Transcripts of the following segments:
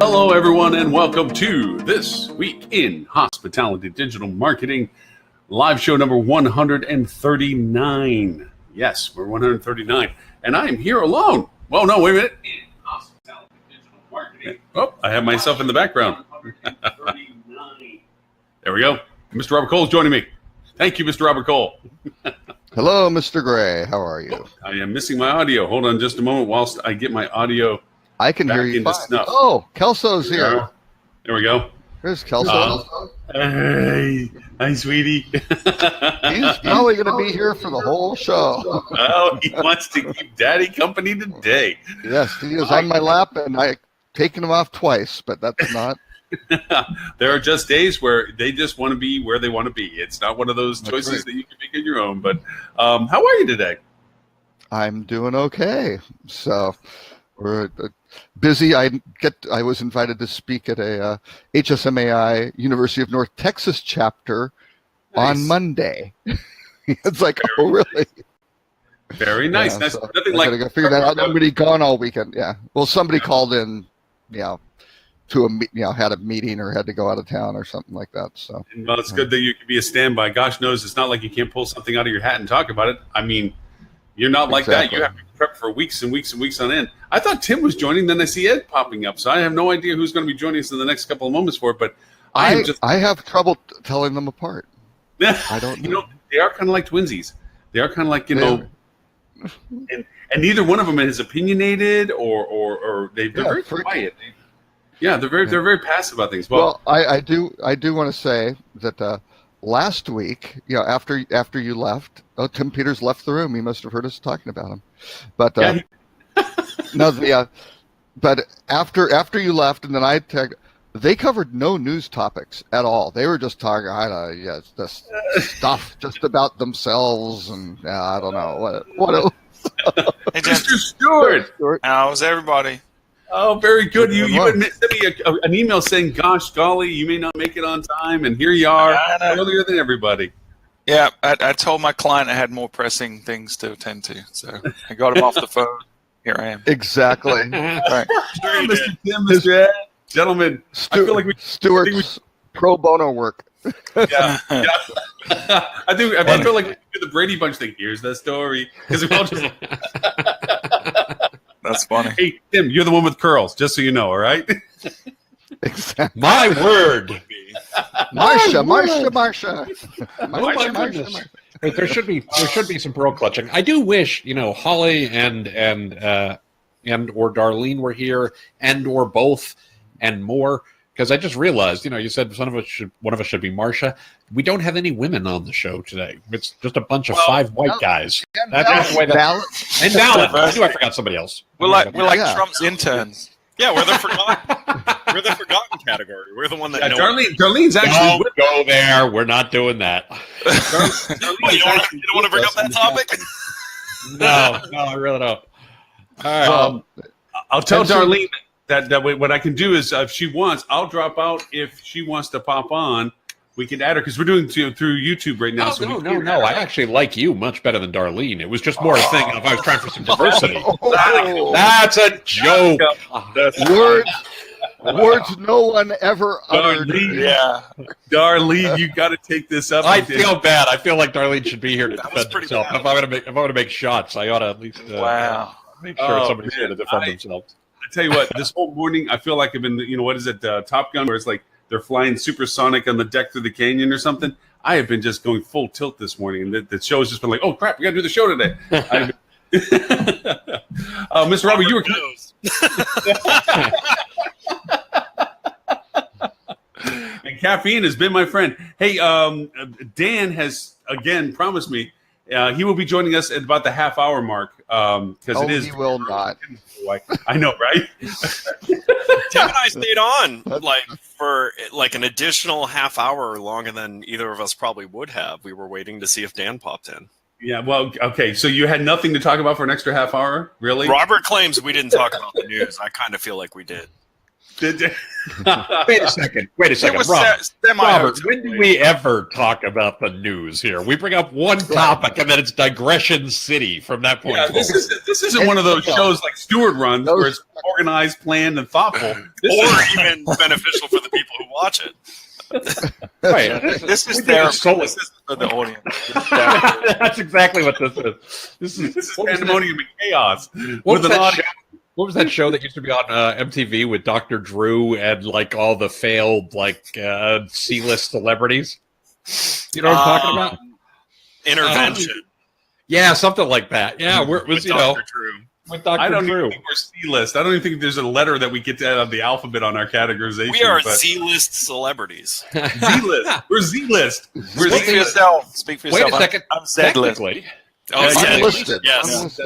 Hello, everyone, and welcome to This Week in Hospitality Digital Marketing, live show number 139. Yes, we're 139, and I am here alone. Well, no, wait a minute. In Hospitality Digital Marketing. Oh, I have myself in the background. There we go. Mr. Robert Cole is joining me. Thank you, Mr. Robert Cole. Hello, Mr. Gray. How are you? I am missing my audio. Hold on just a moment whilst I get my audio. I can hear you fine. Snuff. Oh, Kelso's here. There we go. There's Kelso. Hey, hi, sweetie. He's probably going to be here for the whole show. Oh, he wants to keep Daddy company today. Yes, he is on my lap, and I've taken him off twice, but that's not. There are just days where they just want to be where they want to be. It's not one of those choices that you can make on your own. But how are you today? I'm doing okay. So we're busy. I was invited to speak at a HSMAI University of North Texas chapter on Monday. It's like, oh, really? Very nice. Yeah, That's so nothing I like gotta figure that out. I'm going to be gone all weekend. Yeah. Well, somebody called in, to had a meeting or had to go out of town or something like that. So well, it's good that you can be a standby. Gosh knows it's not like you can't pull something out of your hat and talk about it. I mean, you're not like that. You have to prep for weeks and weeks and weeks on end. I thought Tim was joining, then I see Ed popping up. So I have no idea who's going to be joining us in the next couple of moments for it. But I have trouble telling them apart. I don't know. They are kind of like twinsies. They are kind of like, and neither one of them is opinionated or they're very quiet. They're very passive about things. Well, I do want to say that last week, after you left, Tim Peters left the room. He must have heard us talking about him. But but after you left, and then I tagged, they covered no news topics at all. They were just talking, this stuff just about themselves, and I don't know what else. Hey, Mr. Stuart, how's everybody? Oh, very good. You sent me an email saying, gosh, golly, you may not make it on time, and here you are, earlier than everybody. Yeah, I told my client I had more pressing things to attend to, so I got him off the phone. Here I am. Exactly. Right. Sure, Mr. Tim, Mr. Ed, gentlemen, I feel like Stuart's pro bono work. Yeah. I feel like we do the Brady Bunch thing. Here's the story. Because we all just... That's funny. Hey, Tim, you're the one with curls, just so you know, all right? Exactly. My word. Marsha. Oh my goodness. There should be some pearl clutching. I do wish, Holly and or Darlene were here, and or both and more. Because I just realized, you said one of us should be Marsha. We don't have any women on the show today. It's just a bunch of 5 white guys. That's the way that. And Valid. I knew I forgot somebody else. We're like Trump's interns. Yeah, we're the forgotten category. We're the one that. Darlene's actually. Don't go there. We're not doing that. You don't want to bring up that topic? No, I really don't. All right. I'll tell Darlene that what I can do is, if she wants, I'll drop out. If she wants to pop on, we can add her, because we're doing through YouTube right now. No. I actually like you much better than Darlene. It was just more a thing of I was trying for some diversity. That's a joke. Words no one ever uttered. Darlene, you got to take this up. I feel bad. I feel like Darlene should be here to defend himself. If I'm going to make shots, I ought to at least make sure somebody's here to defend themselves. I tell you what, this whole morning I feel like I've been, Top Gun, where it's like they're flying supersonic on the deck through the canyon or something. I have been just going full tilt this morning, and the show's just been like, oh crap, we got to do the show today. Mr. Robert, you were and caffeine has been my friend. Hey, Dan has again promised me he will be joining us at about the half-hour mark, because it is. He will not. I know, right? Tim and I stayed on for an additional half hour longer than either of us probably would have. We were waiting to see if Dan popped in. Yeah, well, okay. So you had nothing to talk about for an extra half hour, really? Robert claims we didn't talk about the news. I kind of feel like we did. Wait a second, Robert, when do we ever talk about the news here? We bring up one topic and then it's digression city from that point forward. This isn't one of those shows like Stuart runs where it's organized, planned, and thoughtful. Or even beneficial for the people who watch it. Right. This is for the audience. That's exactly what this is. This is pandemonium and chaos. What was that show that used to be on MTV with Dr. Drew and like all the failed like C-list celebrities? You know what I'm talking about? Intervention. Yeah, something like that. Yeah, where it was, Dr. Drew. With Dr. I don't Drew. even think we're C-list. I don't even think there's a letter that we get to add on the alphabet on our categorization. We are Z-list celebrities. Z-list. We're Z-list. Speak for yourself. Wait a second. I'm Z-list. Technically. Unlisted. Yes.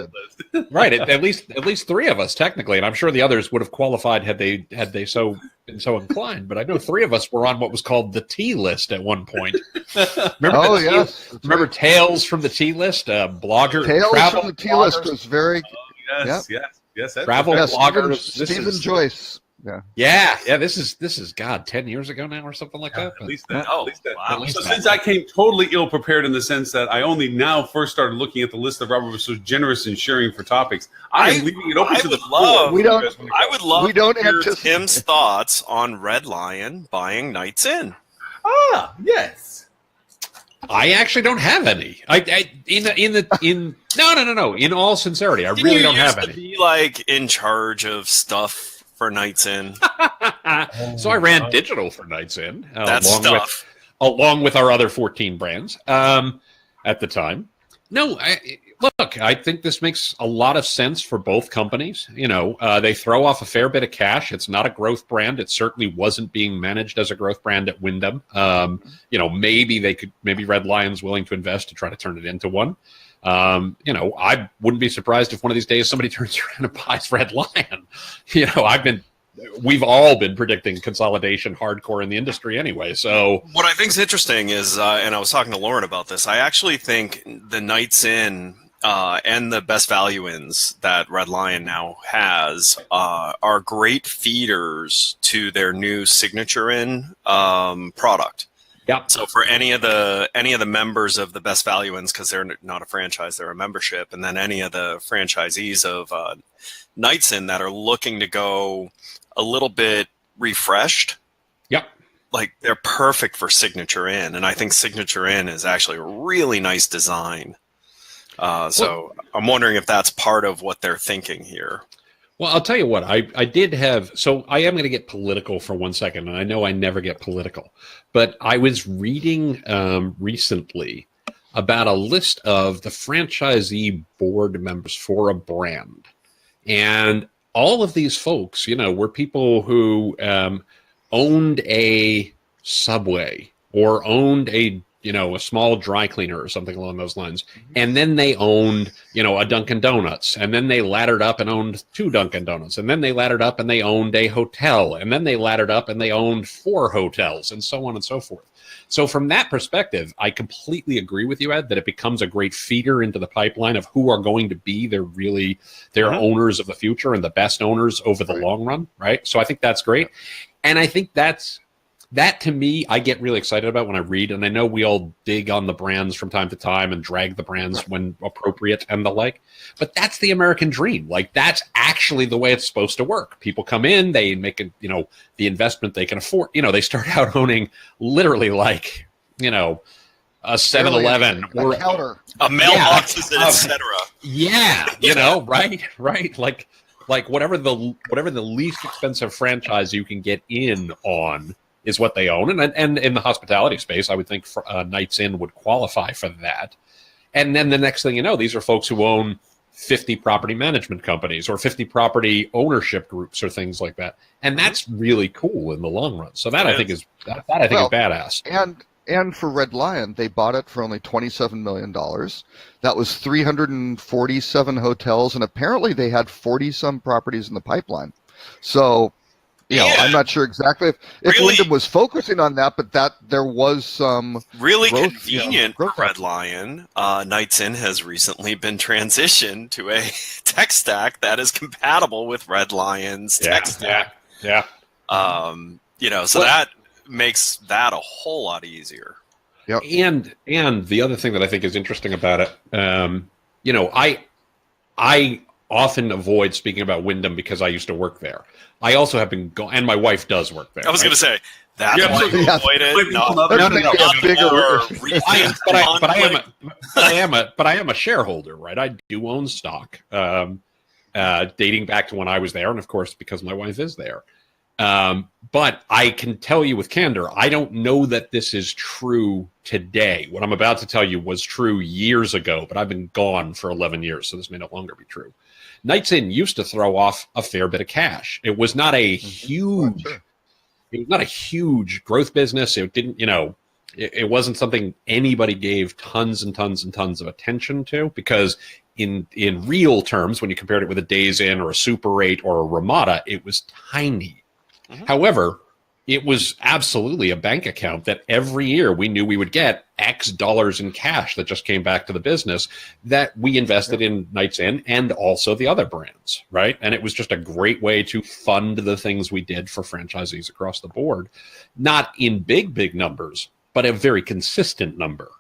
Right. At least three of us technically, and I'm sure the others would have qualified had they been so inclined. But I know three of us were on what was called the T list at one point. Remember Tales from the T list? Blogger Tales from the T list was very. Yes. Travel bloggers. Stephen Joyce. Yeah. This is 10 years ago now or something like that. At least that. Wow. So since I came totally ill prepared in the sense that I only now first started looking at the list that Robert was so generous in sharing for topics, I am leaving it open to the floor. I would love to hear anticipate Tim's thoughts on Red Lion buying Nights In. Yes. I actually don't have any. No. In all sincerity, I really don't have any. Be like in charge of stuff for Nights In. So I ran digital for Nights In. Along with our other 14 brands at the time. No, I think this makes a lot of sense for both companies. They throw off a fair bit of cash. It's not a growth brand. It certainly wasn't being managed as a growth brand at Wyndham. Maybe Red Lion's willing to invest to try to turn it into one. I wouldn't be surprised if one of these days somebody turns around and buys Red Lion. We've all been predicting consolidation hardcore in the industry anyway. So what I think is interesting is, and I was talking to Lauren about this, I actually think the Nights In and the Best Value Inns that Red Lion now has are great feeders to their new Signature Inn product. Yeah. So for any of the members of the Best Value Inns, because they're not a franchise, they're a membership, and then any of the franchisees of Nights In that are looking to go a little bit refreshed. Yep. Like they're perfect for Signature Inn, and I think Signature Inn is actually a really nice design. So I'm wondering if that's part of what they're thinking here. Well, I'll tell you what, I did have, so I am going to get political for 1 second, and I know I never get political, but I was reading recently about a list of the franchisee board members for a brand. And all of these folks, were people who owned a Subway or owned a small dry cleaner or something along those lines. And then they owned, a Dunkin' Donuts. And then they laddered up and owned 2 Dunkin' Donuts. And then they laddered up and they owned a hotel. And then they laddered up and they owned 4 hotels and so on and so forth. So from that perspective, I completely agree with you, Ed, that it becomes a great feeder into the pipeline of who are going to be their owners of the future and the best owners over the long run, right? So I think that's great. And I think that to me, I get really excited about when I read, and I know we all dig on the brands from time to time and drag the brands when appropriate and the like, but that's the American dream. Like that's actually the way it's supposed to work. People come in, they make the investment they can afford. They start out owning literally like, a 7-Eleven or a counter, a mailboxes, etc. Yeah, right. Like whatever the least expensive franchise you can get in on is what they own. And in the hospitality space, I would think Nights In would qualify for that. And then the next thing you know, these are folks who own 50 property management companies or 50 property ownership groups or things like that. And that's really cool in the long run. So that I think is badass. And for Red Lion, they bought it for only $27 million. That was 347 hotels, and apparently they had 40-some properties in the pipeline. So, I'm not sure exactly if really, Wyndham was focusing on that, but that there was some really growth, convenient Red Lion. Nights In has recently been transitioned to a tech stack that is compatible with Red Lion's tech stack. Yeah. So that makes that a whole lot easier. Yep. And the other thing that I think is interesting about it, I often avoid speaking about Wyndham because I used to work there. I also have been and my wife does work there. I was going to say that's Yeah, why so- you avoid it. No. But I am a shareholder, right? I do own stock, dating back to when I was there, and of course because my wife is there. But I can tell you with candor, I don't know that this is true today. What I'm about to tell you was true years ago, but I've been gone for 11 years, so this may no longer be true. Knights Inn used to throw off a fair bit of cash. It was not a huge, it was not a huge growth business. It didn't, it wasn't something anybody gave tons and tons and tons of attention to, because in real terms, when you compared it with a Days Inn or a Super 8 or a Ramada, it was tiny. However, it was absolutely a bank account that every year we knew we would get X dollars in cash that just came back to the business that we invested in Knights Inn and also the other brands, right? And it was just a great way to fund the things we did for franchisees across the board, not in big numbers, but a very consistent number,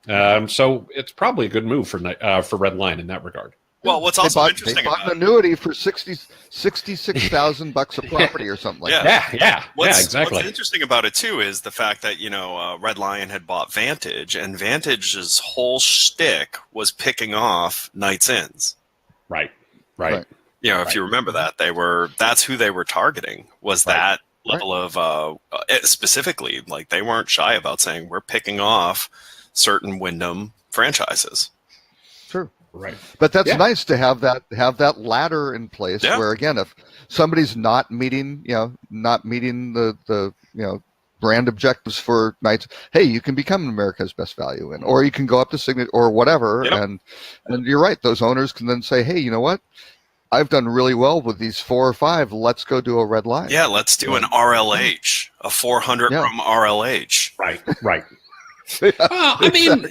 So it's probably a good move for Red Lion in that regard. Well, what's also interesting they bought about an annuity for $66,000 a property or something like that. Yeah, exactly. What's interesting about it too is the fact that Red Lion had bought Vantage, and Vantage's whole shtick was picking off Knights Inns. Right. If you remember that, that's who they were targeting. Was that level of specifically, like, they weren't shy about saying we're picking off certain Wyndham franchises. True. Right. But that's nice to have that ladder in place where, again, if somebody's not meeting the brand objectives for Knights, hey, you can become America's Best Value Inn, or you can go up to Signet or whatever. Yep. And you're right. Those owners can then say, hey, you know what? I've done really well with these 4 or 5. Let's go do a Red Lion. Yeah, let's do an RLH, a 400 room RLH. Right. I mean,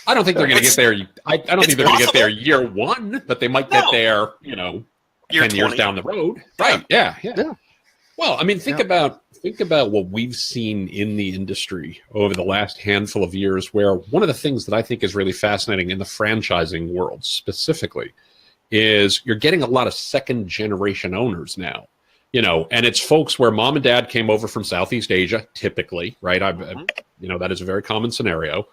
I don't think they're going to get there. I don't think they're going to get there year one, but they might get there, 10 years down the road. Right. Yeah. Well, I mean, think about what we've seen in the industry over the last handful of years, where one of the things that I think is really fascinating in the franchising world specifically is you're getting a lot of second generation owners now, and it's folks where mom and dad came over from Southeast Asia, typically, right? That is a very common scenario.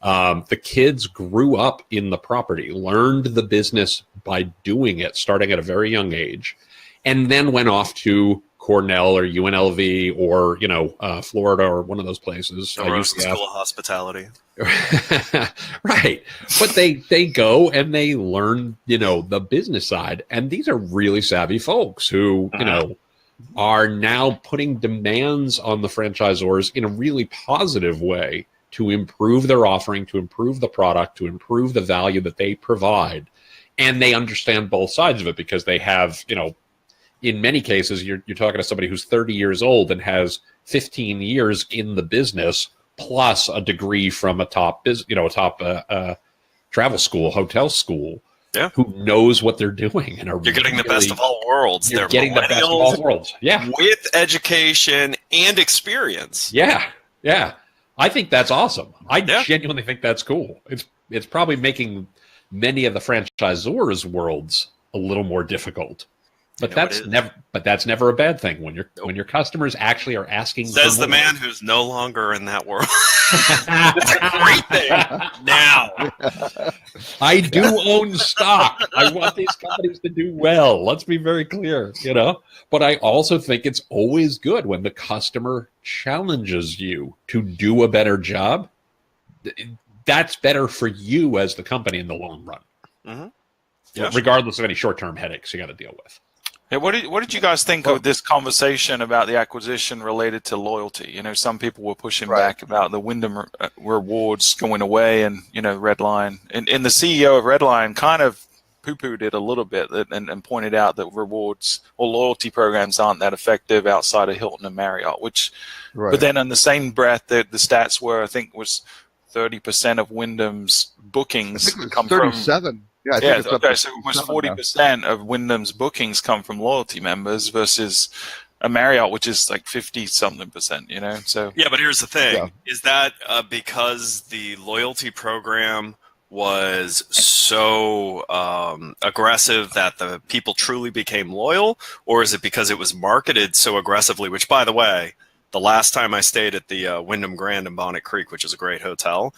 The kids grew up in the property, learned the business by doing it, starting at a very young age, and then went off to Cornell or UNLV or, Florida or one of those places. Or School of Hospitality. Right. But they go and they learn, the business side. And these are really savvy folks who, are now putting demands on the franchisors in a really positive way to improve their offering, to improve the product, to improve the value that they provide. And they understand both sides of it because they have, in many cases, you're talking to somebody who's 30 years old and has 15 years in the business, plus a degree from a top travel school, hotel school, who knows what they're doing. And you're getting the best of all worlds. You're getting the best of all worlds. Yeah. With education and experience. Yeah. I think that's awesome. I genuinely think that's cool. It's probably making many of the franchisors' worlds a little more difficult. But that's never a bad thing when your customers actually are asking. Says the man who's no longer in that world. It's a great thing now. I do own stock. I want these companies to do well. Let's be very clear, But I also think it's always good when the customer challenges you to do a better job. That's better for you as the company in the long run. Mm-hmm. Yes. Regardless of any short-term headaches you got to deal with. Hey, what did you guys think of this conversation about the acquisition related to loyalty? Some people were pushing back about the Wyndham rewards going away, and Red Lion and the CEO of Red Lion kind of poo-pooed it a little bit and pointed out that rewards or loyalty programs aren't that effective outside of Hilton and Marriott. But then in the same breath, the stats were, I think, was 30% of Wyndham's bookings come 37. from. Yeah, okay, so almost 40% of Wyndham's bookings come from loyalty members versus a Marriott, which is like 50-something%, you know? So Yeah, but here's the thing. Is that because the loyalty program was so aggressive that the people truly became loyal, or is it because it was marketed so aggressively, which, by the way, the last time I stayed at the Wyndham Grand in Bonnet Creek, which is a great hotel,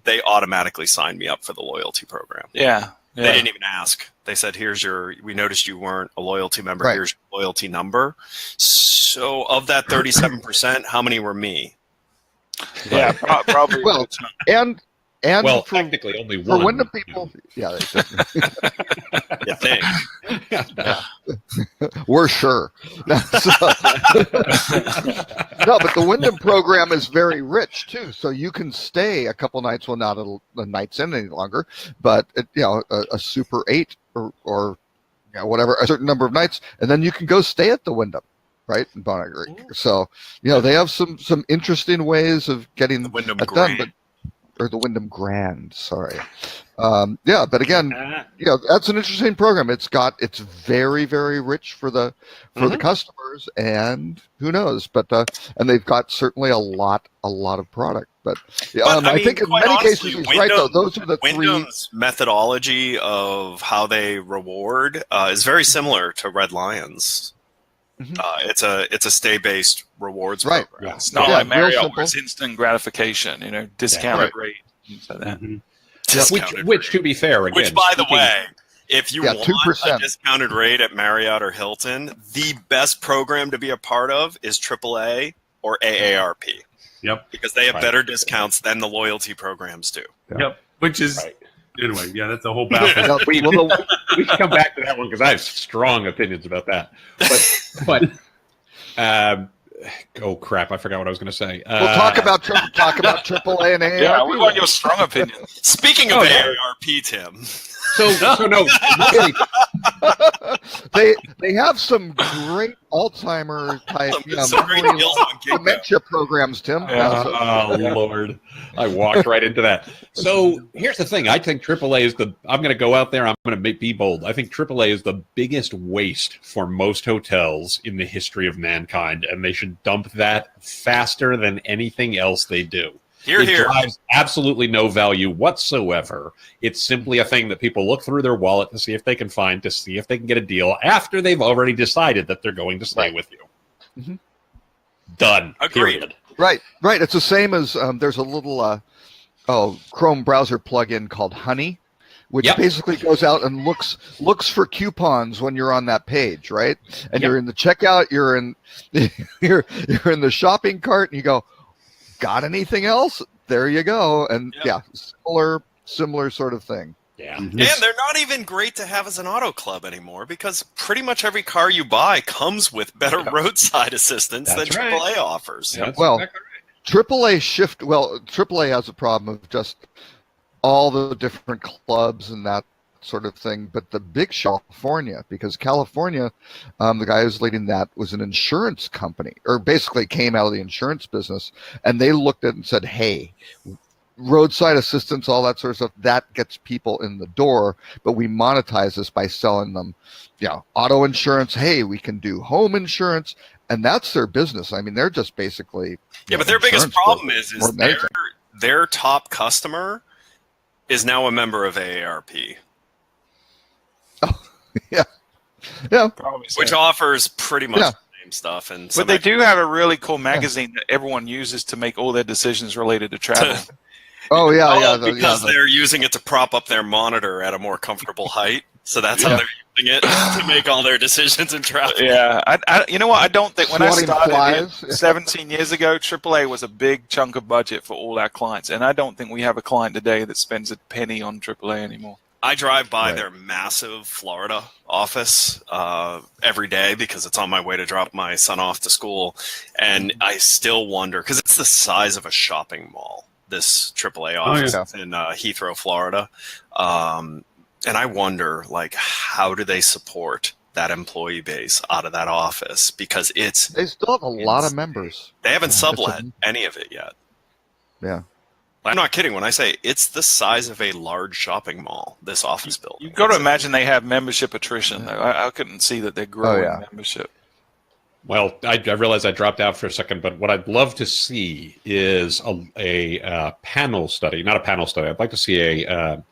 they automatically signed me up for the loyalty program. Yeah. They didn't even ask. They said, we noticed you weren't a loyalty member. Right. Here's your loyalty number. So of that 37%, how many were me? Yeah, probably. Well, and Well, for, technically only for one. Wyndham people, yeah, You think? we're sure. No, but the Wyndham program is very rich too, so you can stay a couple nights, well, not a night's in any longer, but a Super 8 or whatever, a certain number of nights, and then you can go stay at the Wyndham, right, in Bonnet Creek. So they have some interesting ways of getting The Wyndham that Grand. done, or the Wyndham Grand, sorry. But again, that's an interesting program. It's very, very rich for the customers, and who knows? But and they've got certainly a lot of product. But I think in many cases he's right though. Those are the Wyndham's methodology of how they reward is very similar to Red Lion's. It's a stay-based rewards program. Yeah. It's not Yeah, like Marriott, real where it's instant gratification, discounted rate, things like that. Discounted Which, rate. to be fair, again, Which, by the speaking- way, if you want 2%. a discounted rate at Marriott or Hilton, the best program to be a part of is AAA or AARP. Yep. Because they have Right. better discounts than the loyalty programs do. Yep. Which is Right. anyway. Yeah, that's a whole battle. we can come back to that one because I have strong opinions about that. But oh crap! I forgot what I was going to say. We'll talk about AAA and AARP. Yeah, we want your strong opinion. Speaking of AARP, Tim. So no. They have some great Alzheimer type Some great deals on Ginkgo. dementia programs, Tim. Oh Lord, I walked right into that. So here's the thing: I think AAA is I'm going to go out there. I'm going to be bold. I think AAA is the biggest waste for most hotels in the history of mankind, and they should dump that faster than anything else they do. Here, It here. drives absolutely no value whatsoever. It's simply a thing that people look through their wallet to see if they can get a deal after they've already decided that they're going to stay with you. Mhm. Done. Agreed. Period. Right. It's the same as there's a little Chrome browser plugin called Honey, which Yep. basically goes out and looks for coupons when you're on that page, right? And Yep. you're in the checkout, you're in you're in the shopping cart, and you go, got anything else? There you go. And similar sort of thing. Yeah. And they're not even great to have as an auto club anymore because pretty much every car you buy comes with better roadside assistance That's than right. AAA offers. That's Well, exactly right. AAA has a problem of just all the different clubs and that sort of thing, but the big California, because California, the guy who's leading that was an insurance company, or basically came out of the insurance business, and they looked at it and said, hey, roadside assistance, all that sort of stuff, that gets people in the door, but we monetize this by selling them auto insurance. Hey, we can do home insurance, and that's their business. I mean, they're just basically But their biggest insurance problem brokers is more than anything. their top customer is now a member of AARP. Yeah, Probably so. Which offers pretty much Yeah. the same stuff. And But some they do have a really cool magazine that everyone uses to make all their decisions related to travel. oh yeah, because they're using it to prop up their monitor at a more comfortable height. So that's how they're using it to make all their decisions in travel. Yeah, you know what? I don't think when I Swatting started flies. 17 years ago, AAA was a big chunk of budget for all our clients, and I don't think we have a client today that spends a penny on AAA anymore. I drive by Right. their massive Florida office every day because it's on my way to drop my son off to school. And I still wonder, because it's the size of a shopping mall, this AAA office in Heathrow, Florida. And I wonder, how do they support that employee base out of that office? Because they still have a lot of members. they haven't Yeah, sublet any of it yet. Yeah. I'm not kidding when I say it's the size of a large shopping mall, this office building. You've got to imagine they have membership attrition, though. I couldn't see that they're growing membership. Well, I realize I dropped out for a second, but what I'd love to see is a panel study, not a panel study. I'd like to see a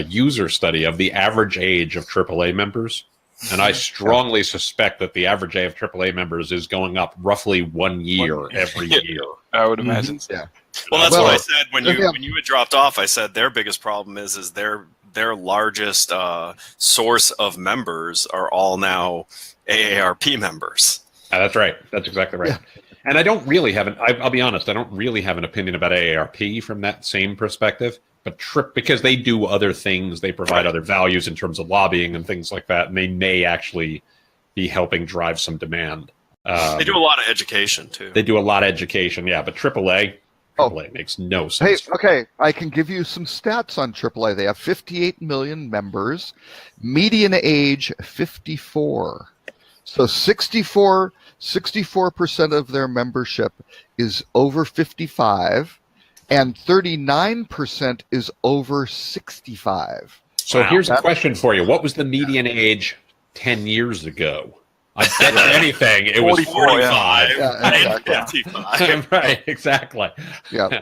user study of the average age of AAA members. And I strongly suspect that the average age of AAA members is going up roughly 1 year every year. I would imagine. Yeah. Well, that's what I said when you had dropped off. I said their biggest problem is their largest source of members are all now AARP members. That's right. That's exactly right. Yeah. And I don't really have I'll be honest, I don't really have an opinion about AARP from that same perspective. But because they do other things, they provide other values in terms of lobbying and things like that, and they may actually be helping drive some demand. They do a lot of education, too. They do a lot of education, yeah. But AAA makes no sense. Hey, okay, I can give you some stats on AAA. They have 58 million members, median age 54. So 64% of their membership is over 55. And 39% is over 65. So here's a question for you. What was the median age 10 years ago? I bet you anything it was 45. Yeah, exactly. 55. Right, exactly. Yeah.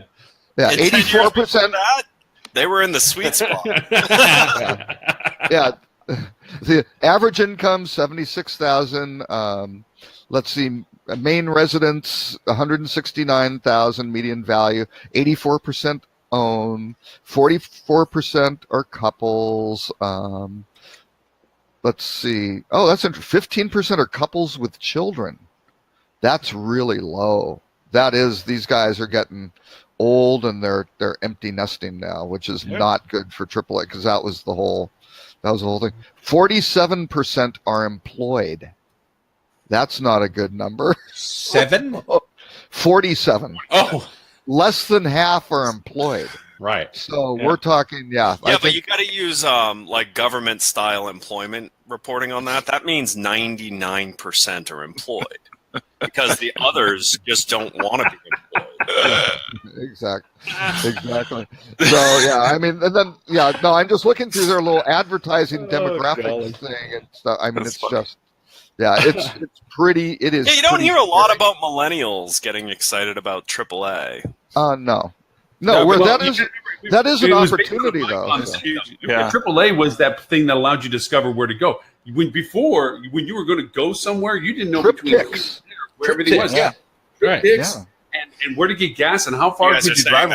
84%. They were in the sweet spot. Yeah. The average income, 76,000. Let's see. Main residence, 169,000 median value, 84% own, 44% are couples. Let's see. Oh, that's interesting. 15% are couples with children. That's really low. That is, these guys are getting old and they're empty nesting now, which is not good for AAA because that was the whole thing. 47% are employed. That's not a good number. 47. Oh. Less than half are employed. Right. So we're talking, Yeah, but you got to use like government style employment reporting on that. That means 99% are employed because the others just don't want to be employed. Exactly. So I mean, and then I'm just looking through their little advertising demographic thing and stuff. I mean, it's just. Yeah, it's pretty. It is. Yeah, you don't hear a lot about millennials getting excited about AAA. No. That is an opportunity though. AAA was that thing that allowed you to discover where to go. When you were going to go somewhere, you didn't know between where everything was. Yeah. TripAdvisor. Yeah. And where to get gas and how far could you drive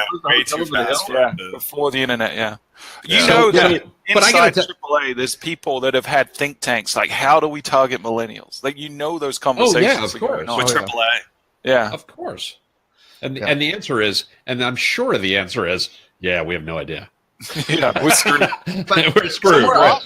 before the internet. Yeah. You know that inside AAA, there's people that have had think tanks like, how do we target millennials? Like, those conversations. Of course. With AAA. Yeah. Of course. And the answer is, and I'm sure the answer is, yeah, we have no idea. We're screwed. We're screwed. Go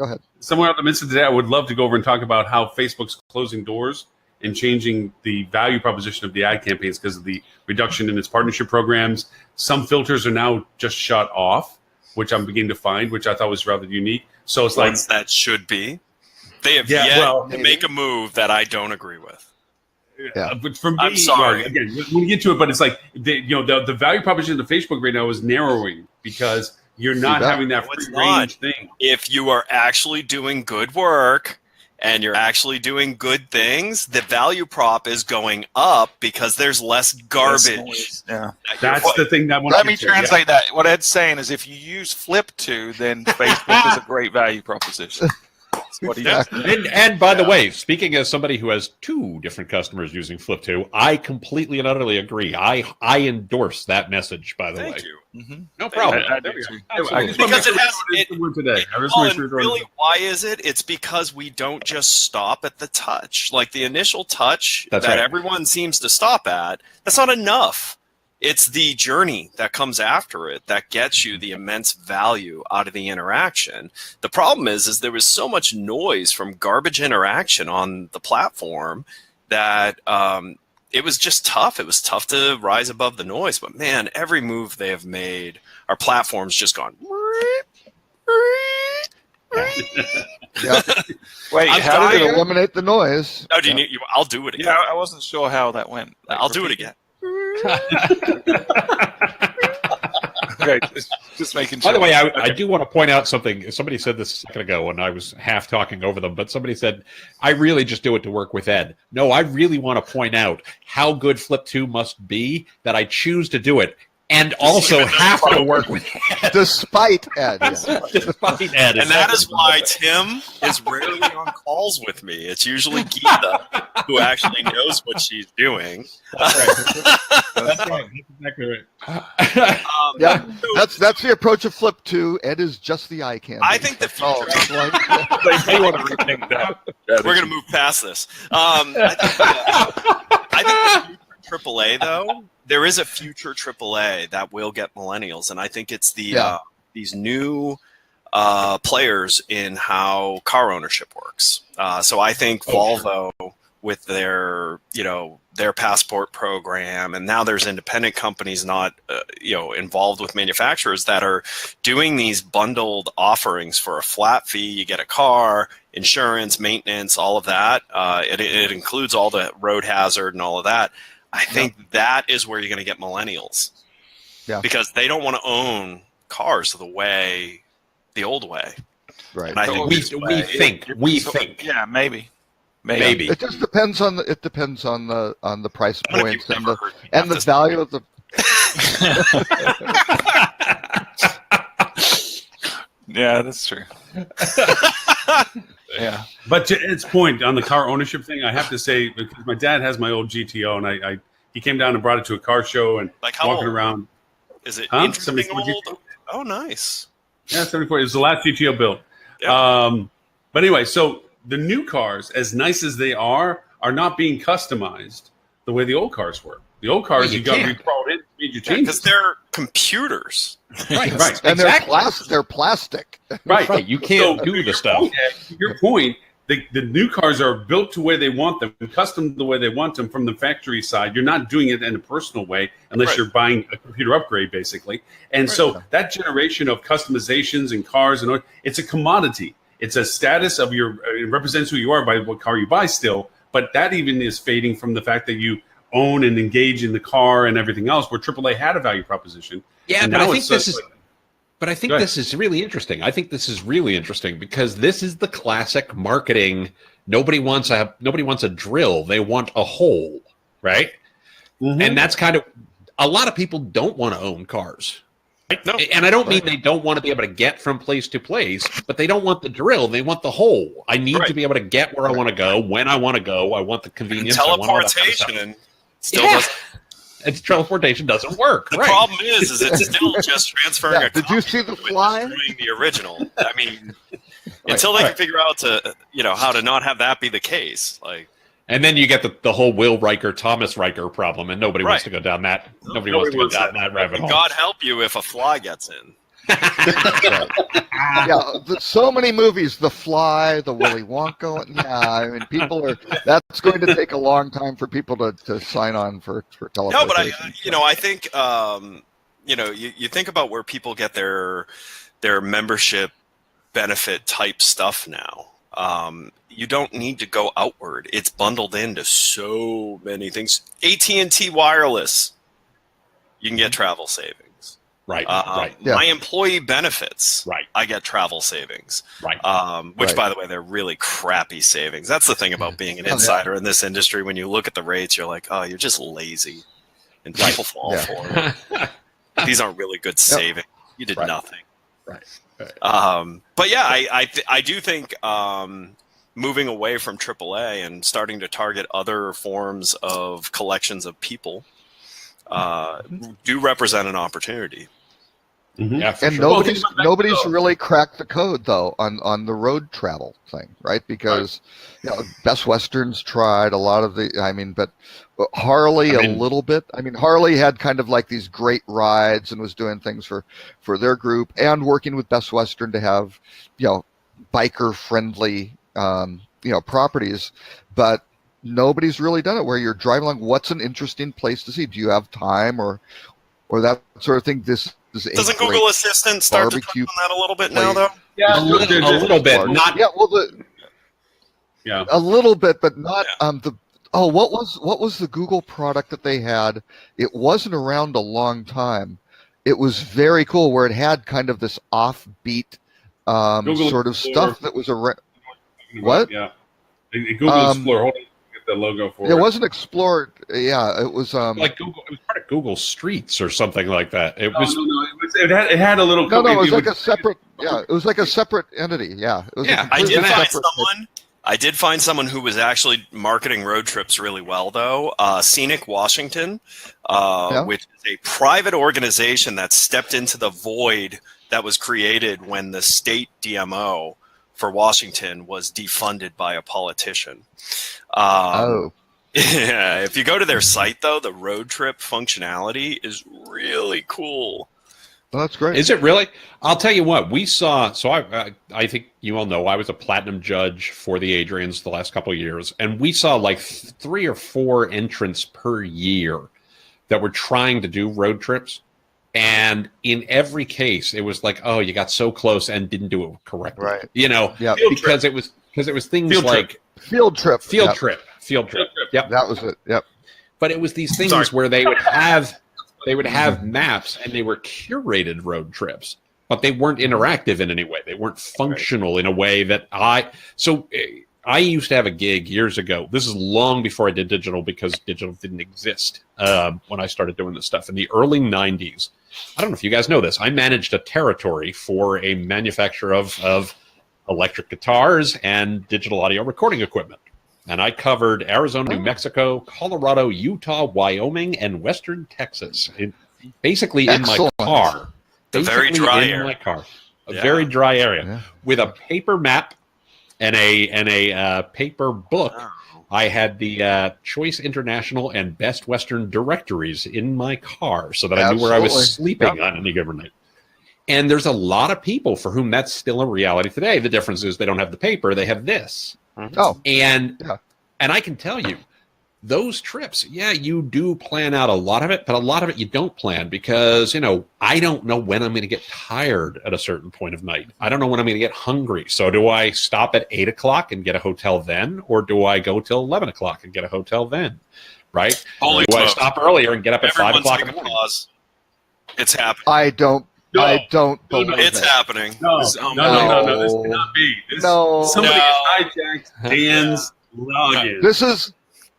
ahead. Somewhere out in the midst of the day, I would love to go over and talk about how Facebook's closing doors and changing the value proposition of the ad campaigns because of the reduction in its partnership programs. Some filters are now just shut off, which I'm beginning to find, which I thought was rather unique. So it's like that should be. They have yet to make a move that I don't agree with. Yeah. But for me, I'm sorry. Again, when you get to it, but it's like the value proposition of Facebook right now is narrowing because you're not having that free range thing. If you are actually doing good work and you're actually doing good things, the value prop is going up because there's less garbage. That's the thing that let me translate that. What Ed's saying is if you use Flip to, then Facebook is a great value proposition. What he does. And by the way, speaking as somebody who has 2 different customers using Flip 2, I completely and utterly agree. I endorse that message, by the way. Thank you. Mm-hmm. No problem. Because it has really, why is it? It's because we don't just stop at the touch. Like the initial touch that everyone seems to stop at, that's not enough. It's the journey that comes after it that gets you the immense value out of the interaction. The problem is there was so much noise from garbage interaction on the platform that it was just tough. It was tough to rise above the noise. But man, every move they have made, our platform's just gone. Wait, how did it eliminate the noise? No, I'll do it again. Yeah, I wasn't sure how that went. I'll do it again. Okay, just making sure. By the way, I do want to point out something. Somebody said this a second ago when I was half talking over them, but somebody said, I really just do it to work with Ed. No, I really want to point out how good Flip 2 must be that I choose to do it and also have to work with Ed. Despite Ed. Yeah. Despite Ed. And that is why Tim is rarely on calls with me. It's usually Geeta who actually knows what she's doing. That's right. That's right. That's exactly right. Yeah, that's the approach of Flip 2. Ed is just the eye candy. I think the future. We're going to move past this. I think the future AAA, though, there is a future AAA that will get millennials, and I think it's these new players in how car ownership works. So I think Volvo, with their passport program, and now there's independent companies not involved with manufacturers that are doing these bundled offerings for a flat fee. You get a car, insurance, maintenance, all of that. It includes all the road hazard and all of that. I think that is where you're going to get millennials, because they don't want to own cars the old way. Right. And I think we think. Yeah, maybe. It just depends on the price points and the value of the. Yeah, that's true. Yeah, but to Ed's point on the car ownership thing, I have to say, because my dad has my old GTO, and he came down and brought it to a car show and walking around. Is it 74 old? GTO? Oh, nice. Yeah, 74. It was the last GTO built. Yeah. But anyway, so the new cars, as nice as they are not being customized the way the old cars were. The old cars, you got to be crawled in, made your changes. Because they're computers. Right. And they're plastic. Right. You can't do the stuff. To your point, the new cars are built to where they want them, custom the way they want them from the factory side. You're not doing it in a personal way unless you're buying a computer upgrade, basically. And so that generation of customizations and cars, it's a commodity. It's a status of it represents who you are by what car you buy still. But that even is fading from the fact that you own and engage in the car and everything else, where AAA had a value proposition. Yeah, but I think this is really interesting. I think this is really interesting because this is the classic marketing. Nobody wants a drill. They want a hole, right? Mm-hmm. And that's kind of a lot of people don't want to own cars. Right? No. And I don't mean they don't want to be able to get from place to place, but they don't want the drill. They want the hole. I need to be able to get where I want to go, when I want to go. I want the convenience. And teleportation teleportation doesn't work. The problem is it's still just transferring a copy. Did you see the fly? Doing the original. I mean, until they can figure out how to not have that be the case. And then you get the whole Will Riker, Thomas Riker problem, and nobody wants to go down that. Nobody wants to go down that rabbit hole. God help you if a fly gets in. So many movies, The Fly, the Willy Wonka. I mean, that's going to take a long time for people to sign on for teleportation. No, but I think you think about where people get their membership benefit type stuff now. You don't need to go outward. It's bundled into so many things. AT&T Wireless, you can get travel savings. Right. My employee benefits. Right. I get travel savings. Right. Which, by the way, they're really crappy savings. That's the thing about being an insider in this industry. When you look at the rates, you're like, oh, you're just lazy, and people fall for it. These aren't really good savings. You did nothing. Right. But yeah, I do think moving away from AAA and starting to target other forms of collections of people do represent an opportunity. Mm-hmm. Yeah, and sure. nobody's really cracked the code though on the road travel thing, right? Because Best Western's tried a lot of but Harley a little bit. I mean, Harley had kind of like these great rides and was doing things for their group and working with Best Western to have biker friendly properties, but nobody's really done it where you're driving along. What's an interesting place to see? Do you have time or that sort of thing? Doesn't Google Assistant start to touch on that a little bit now, though? Yeah, a little bit. Not. Yeah, a little bit, but not. What was the Google product that they had? It wasn't around a long time, it was very cool where it had kind of this offbeat sort of Explorer. stuff that was around. What? Yeah. Google Explorer. Hold on. Get the logo for it. It wasn't Explorer. Yeah, it was like Google. It was part of Google Streets or something like that. It No. was. It had a little. No, it was like a separate. Yeah, it was like a separate entity. Yeah, it was. Yeah, I did find someone who was actually marketing road trips really well, though. Scenic Washington, which is a private organization that stepped into the void that was created when the state DMO for Washington was defunded by a politician. Yeah, if you go to their site, though, the road trip functionality is really cool. Well, that's great. Is it really? I'll tell you what, we saw. So I think you all know I was a platinum judge for the Adrians the last couple of years, and we saw like 3 or 4 entrants per year that were trying to do road trips. And in every case, it was like, oh, you got so close and didn't do it correctly. Right. You know, because it was things Field like field trip. Field trip. Yep. That was it. Yep. But it was these things where they would have maps and they were curated road trips, but they weren't interactive in any way. They weren't functional in a way that I used to have a gig years ago. This is long before I did digital because digital didn't exist when I started doing this stuff in the early 90s. I don't know if you guys know this. I managed a territory for a manufacturer of electric guitars and digital audio recording equipment. And I covered Arizona, New Mexico, Colorado, Utah, Wyoming, and Western Texas. Basically Excellent. In my car. The very dry area. My car. A very dry area. With a paper map and a paper book. Wow. I had the Choice International and Best Western directories in my car so that I knew where I was sleeping on any given night. And there's a lot of people for whom that's still a reality today. The difference is they don't have the paper, they have this. And I can tell you, those trips, you do plan out a lot of it, but a lot of it you don't plan because, I don't know when I'm going to get tired at a certain point of night. I don't know when I'm going to get hungry. So do I stop at 8 o'clock and get a hotel then? Or do I go till 11 o'clock and get a hotel then? Right? Holy do I stop earlier and get up at 5 o'clock in the morning? It's happening. I don't believe it's it. happening. No. This cannot be. Somebody has hijacked Dan's login.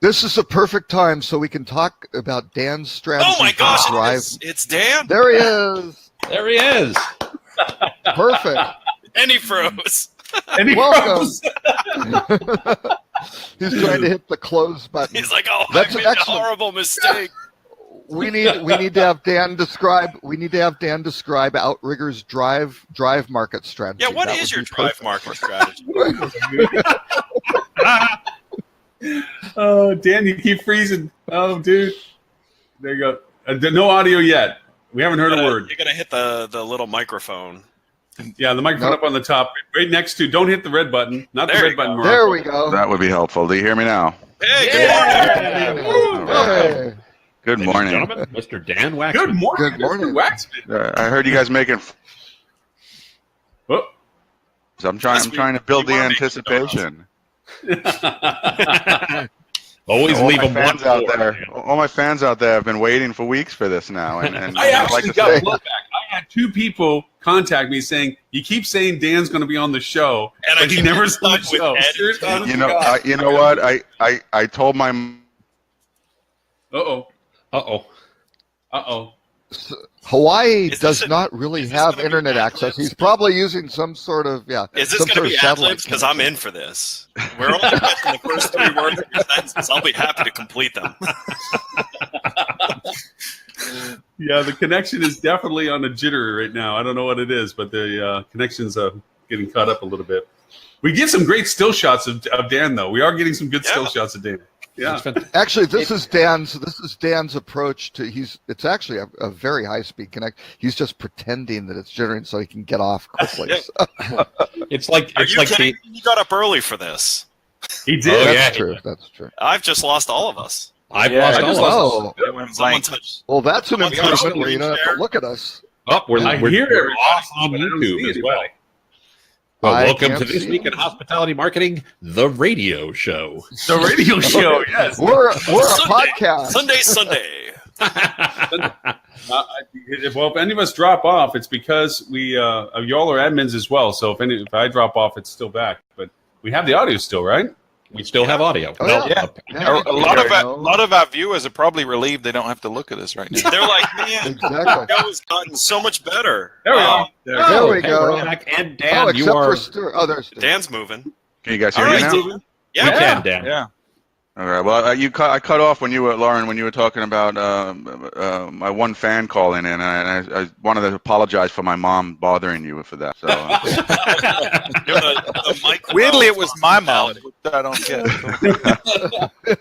This is a perfect time so we can talk about Dan's strategy. Oh my gosh, drive. it's Dan. There he is. There he is. Perfect. And he froze. Welcome. He's trying to hit the close button. He's like, I made a horrible mistake. We need to have Dan describe. We need to have Dan describe Outriggers drive market strategy. Yeah, what is your drive market strategy? Oh, Dan, you keep freezing. Oh, dude. There you go. No audio yet. We haven't heard a word. You're gonna hit the little microphone. Yeah, the microphone up on the top, right next to. Don't hit the red button. Not the red button. There we go. That would be helpful. Do you hear me now? Hey, good morning. Hey. Good morning. Gentlemen, Mr. Dan Waxman. Good morning. Good morning. Mr. Waxman. I heard you guys making. Oh. I'm trying to build the anticipation. Always all leave my them fans out there. All my fans out there have been waiting for weeks for this now. And I actually like got blowback. I had 2 people contact me saying, "You keep saying Dan's going to be on the show, but he never saw the show." You know what? I told my. Hawaii does not really have internet access. He's probably using some sort of Is this going to be ad-libs? Because I'm in for this. We're only catching the first 3 words of your sentences. I'll be happy to complete them. Yeah, the connection is definitely on a jitter right now. I don't know what it is, but the connection's getting caught up a little bit. We get some great still shots of Dan, though. We are getting some good still shots of Dan. Yeah. Actually, this is Dan's approach to. It's actually a very high speed connect. He's just pretending that it's jittering so he can get off quickly. It's like you got up early for this. He did. That's true. That's true. I've just lost all of us. I've lost all of us. Well, that's an improvement where you don't have to look at us. Oh, we're here off on YouTube as well. Well, welcome to This Week in Hospitality Marketing, the radio show. The radio show, yes. We're a podcast. Sunday. Well, if any of us drop off, it's because we y'all are admins as well. So if I drop off, it's still back. But we have the audio still, right? We still have audio. Oh, Well, yeah. A lot of our viewers are probably relieved they don't have to look at us right now. They're like, man, Exactly. the show has gotten so much better. There we go. There we hey, go. we're back. And Dan, Oh, you except are. for Stuart. Oh, there's Dan's moving. Can you guys hear All me right, now? Steven. We Yeah. can, Dan. Yeah. All right. Well, I cut off when you were Lauren when you were talking about my one fan calling in, and I wanted to apologize for my mom bothering you for that. So The mic Weirdly, it was my mom. I don't get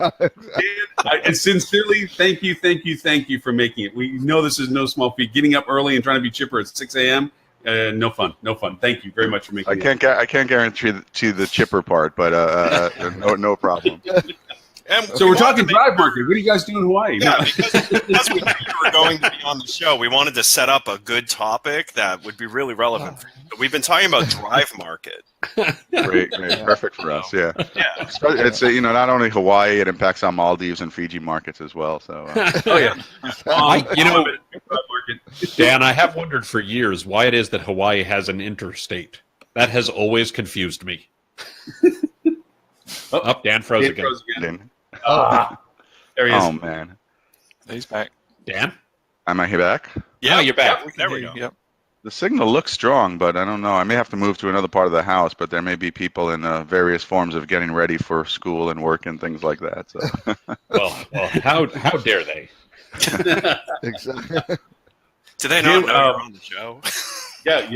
it. And sincerely, thank you for making it. We know this is no small feat. Getting up early and trying to be chipper at 6 a.m. No fun. Thank you very much for making it. I can't guarantee the chipper part, but no problem. And So we're talking drive market. What do you guys do in Hawaii? Yeah, because we knew you were going to be on the show, we wanted to set up a good topic that would be really relevant. We've been talking about drive market. Great, perfect for us. Yeah, Yeah. it's not only Hawaii, it impacts our Maldives and Fiji markets as well. So Oh yeah. Drive market. Dan, I have wondered for years why it is that Hawaii has an interstate. That has always confused me. Dan froze again. There he is. Oh man, He's back. Dan? am I back? Yeah, you're back. Yeah, there we go. Yep. The signal looks strong, but I don't know. I may have to move to another part of the house, but there may be people in various forms of getting ready for school and work and things like that. So. Well, how dare they? exactly. Do they not know you're on the show? Yeah.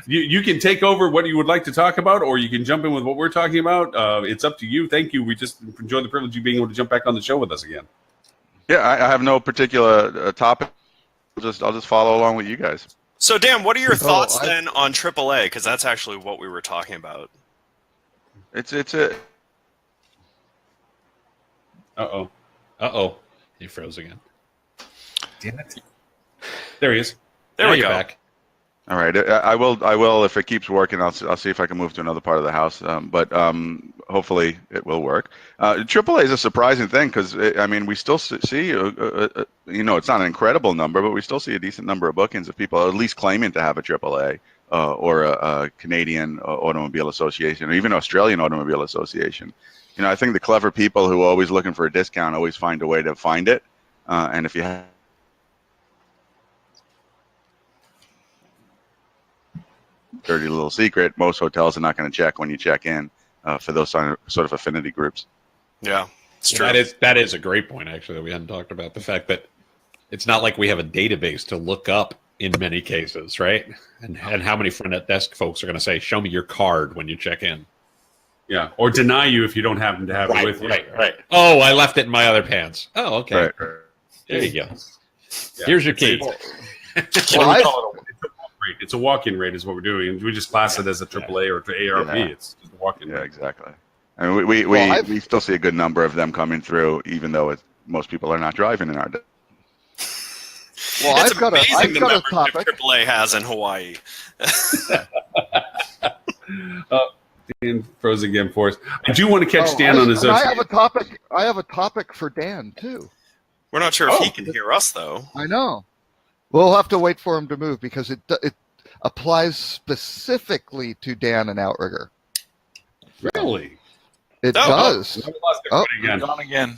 You can take over what you would like to talk about, or you can jump in with what we're talking about. It's up to you. Thank you. We just enjoy the privilege of being able to jump back on the show with us again. Yeah, I have no particular topic. I'll just follow along with you guys. So, Dan, what are your thoughts then on AAA? Because that's actually what we were talking about. It's a. Uh-oh. He froze again. Damn it. There he is. There we go. Back. All right, I will if it keeps working. I'll see if I can move to another part of the house. But hopefully it will work. AAA is a surprising thing because we still see it's not an incredible number, but we still see a decent number of bookings of people at least claiming to have a AAA or a Canadian Automobile Association or even Australian Automobile Association. I think the clever people who are always looking for a discount always find a way to find it. And if you have dirty little secret, most hotels are not going to check when you check in for those sort of affinity groups. Yeah, it's true. That is a great point, actually, that we hadn't talked about. The fact that it's not like we have a database to look up in many cases, right? And how many front desk folks are going to say, show me your card when you check in. Yeah, or deny you if you don't happen to have it with you. Right. Oh, I left it in my other pants. Oh, okay. Right. There you go. Yeah. Here's your key. It's a walk-in rate is what we're doing. We just class it as a AAA or ARP. Yeah. It's just a walk-in Yeah, rate. exactly. I mean, we still see a good number of them coming through, even though most people are not driving in our day. Well, It's I've got amazing the a membership topic. AAA has in Hawaii. Dan froze again for us. I do want to catch Dan on his. I have a topic. I have a topic for Dan too. We're not sure if he can hear us, though. I know. We'll have to wait for him to move because it applies specifically to Dan and Outrigger. Really? It does. We lost everybody again. Gone again.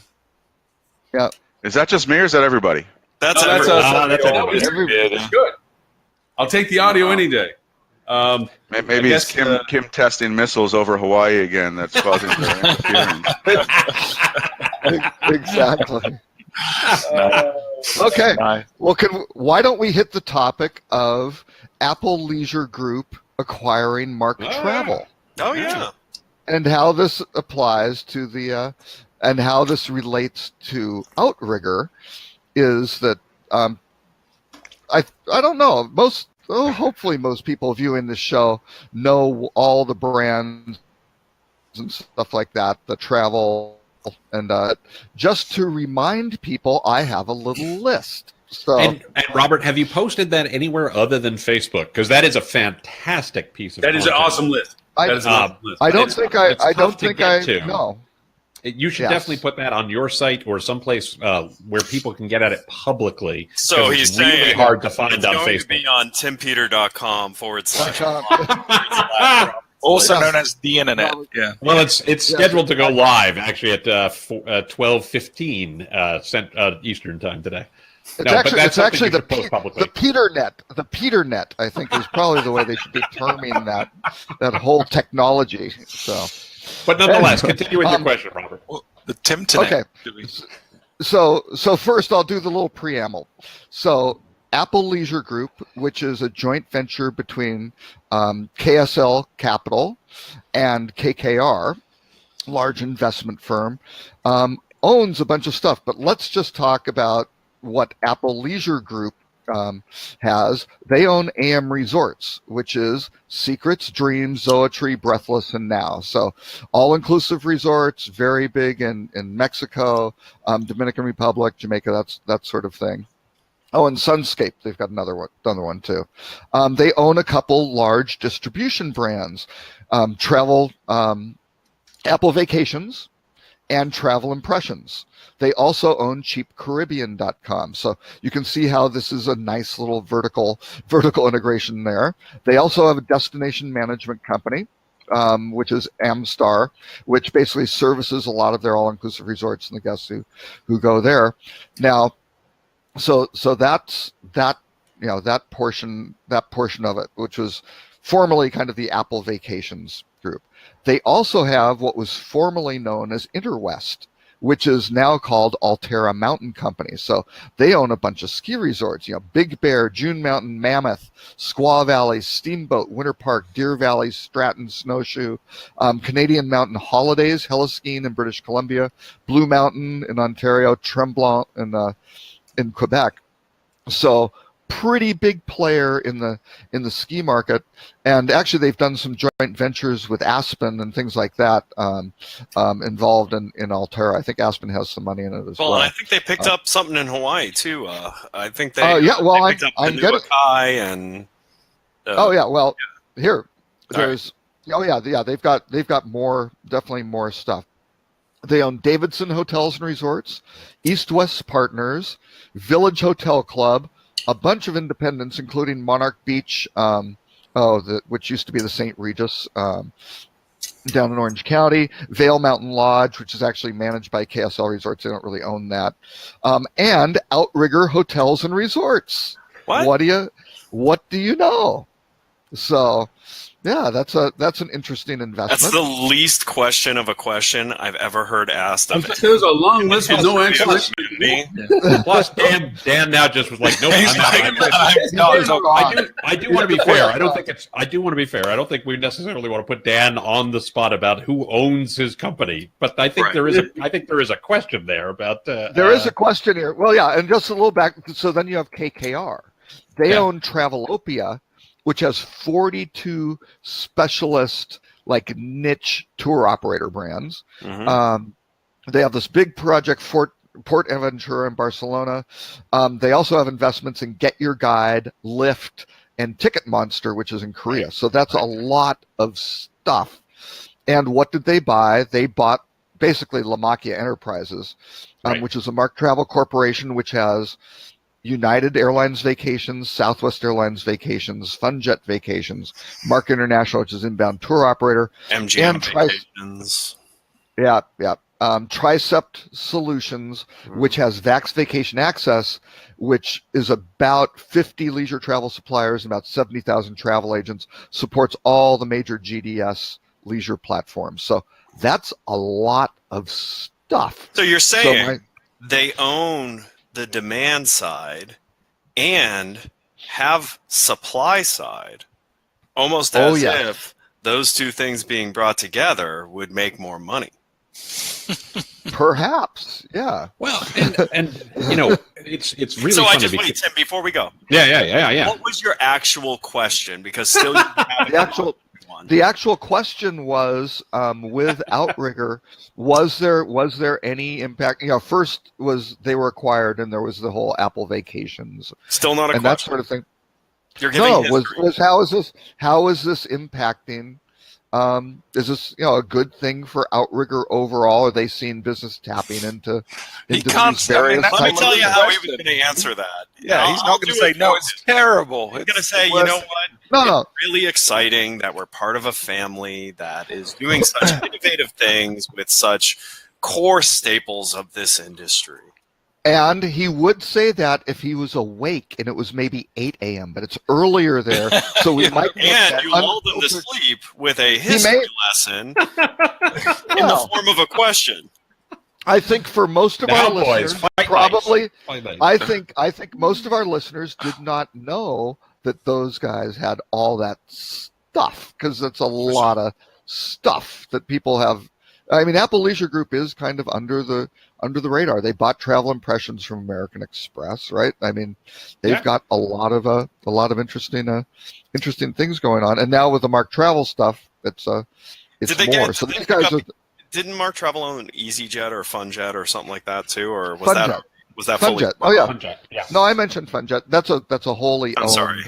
Yeah. Is that just me or is that everybody? That's No, that's everyone. us. That was good. I'll take the audio any day. Maybe it's Kim testing missiles over Hawaii again that's causing the interference. Exactly. Okay. Well, why don't we hit the topic of Apple Leisure Group acquiring Mark Travel Oh, yeah. and how this applies to and how this relates to Outrigger is that I don't know, hopefully most people viewing this show know all the brands and stuff like that, the travel. And just to remind people, I have a little list. So, and Robert, have you posted that anywhere other than Facebook? Because that is a fantastic piece of That is an content. awesome list. That is an awesome list. I don't think I to know. You should Yes. definitely put that on your site or someplace where people can get at it publicly. So 'cause he's it's really saying hard to find it's on going Facebook. to be on timpeter.com/. Also Yes. known as the internet. Yeah. Well, it's scheduled to go live actually at 12:15 Eastern time today. It's actually the PeterNet. The PeterNet, I think, is probably the way they should be terming that whole technology. So, but nonetheless, continue with your question, Robert. Well, the Timtonet. Okay. So first I'll do the little preamble. So Apple Leisure Group, which is a joint venture between KSL Capital and KKR, large investment firm, owns a bunch of stuff. But let's just talk about what Apple Leisure Group has. They own AM Resorts, which is Secrets, Dreams, Zoetree, Breathless, and Now. So all-inclusive resorts, very big in Mexico, Dominican Republic, Jamaica, that sort of thing. Oh, and Sunscape, they've got another one too. They own a couple large distribution brands, Apple Vacations and Travel Impressions. They also own cheapcaribbean.com. So you can see how this is a nice little vertical integration there. They also have a destination management company, which is Amstar, which basically services a lot of their all-inclusive resorts and the guests who go there. Now, so that's that portion of it, which was formerly kind of the Apple Vacations group. They also have what was formerly known as Interwest, which is now called Alterra Mountain Company. So they own a bunch of ski resorts, Big Bear, June Mountain, Mammoth, Squaw Valley, Steamboat, Winter Park, Deer Valley, Stratton, Snowshoe, Canadian Mountain Holidays, Heliskiing in British Columbia, Blue Mountain in Ontario, Tremblant in Quebec. So pretty big player in the ski market, and actually they've done some joint ventures with Aspen and things like that, involved in Alterra. I think Aspen has some money in it as well. Well, I think they picked up something in Hawaii too. I think they. They picked up I'm the getting. and. Here, there's. They've got more, definitely more stuff. They own Davidson Hotels and Resorts, East West Partners, Village Hotel Club, a bunch of independents, including Monarch Beach, which used to be the St. Regis down in Orange County, Vail Mountain Lodge, which is actually managed by KSL Resorts. They don't really own that, and Outrigger Hotels and Resorts. What do you know? So. Yeah, that's an interesting investment. That's the least question of a question I've ever heard asked of. There's a long list with no answer. Plus, Dan now just was like, nope. I do want to be fair. I do want to be fair. I don't think we necessarily want to put Dan on the spot about who owns his company, but I think there is a question there about. There is a question here. Well, yeah, and just a little back. So then you have KKR. They own Travelopia, which has 42 specialist, like niche tour operator brands. Mm-hmm. They have this big project, Port Aventura in Barcelona. They also have investments in Get Your Guide, Lyft, and Ticket Monster, which is in Korea. So that's a lot of stuff. And what did they buy? They bought basically Lamakia Enterprises, which is a Mark Travel Corporation, which has United Airlines Vacations, Southwest Airlines Vacations, FunJet Vacations, Mark International, which is inbound tour operator, MGM Vacations. Tricept Solutions, which has Vax Vacation Access, which is about 50 leisure travel suppliers and about 70,000 travel agents, supports all the major GDS leisure platforms. So that's a lot of stuff. So you're saying they own the demand side and have supply side, almost as if those two things being brought together would make more money. Perhaps, yeah. Well, and it's really. So funny I just wait, Tim, before we go. Yeah. What was your actual question? Because still, you have the actual question was with Outrigger. Was there any impact? First was they were acquired, and there was the whole Apple Vacations, still not a and question. that sort of thing. You're giving was how is this impacting Is this a good thing for Outrigger overall? Are they seeing business tapping into He these can't. various Let me types tell of- you how he was going to answer that. Yeah, he's not going to say no. It's terrible. He's going to say, you know what? No. It's really exciting that we're part of a family that is doing such innovative things with such core staples of this industry. And he would say that if he was awake and it was maybe 8 a.m., but it's earlier there, so we might. And you lulled him to sleep with a history lesson in the form of a question. I think for most of Now, our boys, listeners, fight probably, nice. I think most of our listeners did not know that those guys had all that stuff, because it's a lot of stuff that people have. I mean, Apple Leisure Group is kind of under the radar. They bought Travel Impressions from American Express, right? I mean, they've got a lot of interesting things going on, and now with the Mark Travel stuff, it's more. So these guys are. Didn't Mark Travel own EasyJet or FunJet or something like that too, or was FunJet. that fully? FunJet. Oh yeah. FunJet, yeah. No, I mentioned FunJet. That's a wholly. I'm owned, sorry.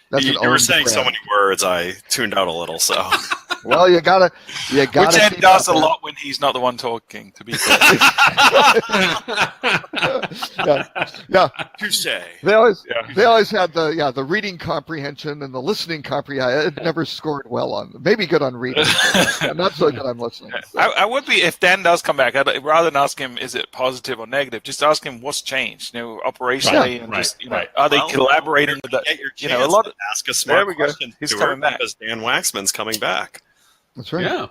That's You were saying so many words, I tuned out a little. So. Well, you gotta. Which Ed does a lot when he's not the one talking. To be fair. Yeah. Touche. They always had the reading comprehension and the listening comprehension. It never scored well on. Maybe good on reading, but not so good on listening. So. I would be, if Dan does come back, rather than ask him is it positive or negative, just ask him what's changed, operationally, and just are they collaborating with that? A lot of ask a smart go. question. He's coming back because Dan Waxman's coming back. That's right. Yeah.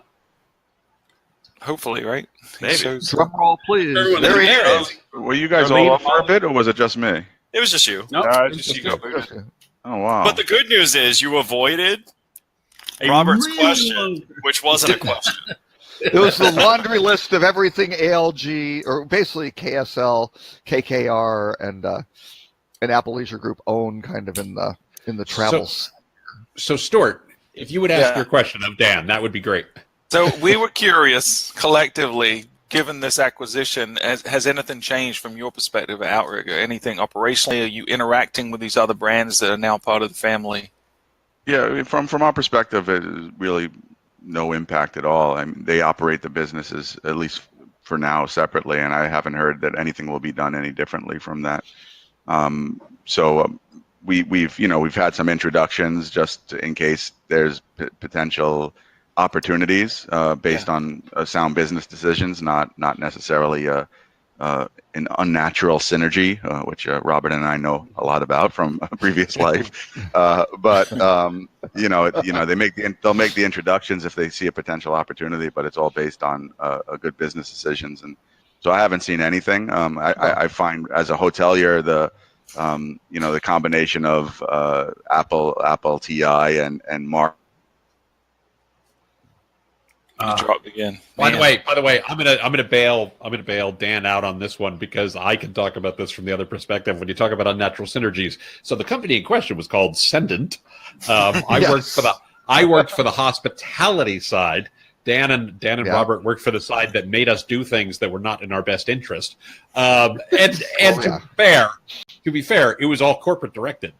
Hopefully, right? Maybe. Drum roll, please. Everyone There he there is. is. Were you guys all off for a bit, or was it just me? It was just you. No, just you go. Oh wow! But the good news is you avoided A Robert's really question, long- which wasn't a question. It was the laundry list of everything ALG, or basically KSL, KKR, and Apple Leisure Group own, kind of in the travels. So Stuart, if you would ask your question of Dan, that would be great. So we were curious collectively, given this acquisition, has anything changed from your perspective at Outrigger? Anything operationally? Are you interacting with these other brands that are now part of the family? Yeah, from our perspective, it is really no impact at all. I mean, they operate the businesses, at least for now, separately, and I haven't heard that anything will be done any differently from that. We've had some introductions just in case there's potential opportunities based on sound business decisions, not necessarily an unnatural synergy, which Robert and I know a lot about from a previous life. They'll make the introductions if they see a potential opportunity, but it's all based on a good business decisions. And so I haven't seen anything. I find as a hotelier, the combination of Apple TI and Mark. You dropped again. By the way, I'm gonna bail Dan out on this one because I can talk about this from the other perspective. When you talk about unnatural synergies, so the company in question was called Sendent. I worked for the hospitality side. Dan and Robert worked for the side that made us do things that were not in our best interest. To be fair, it was all corporate directed.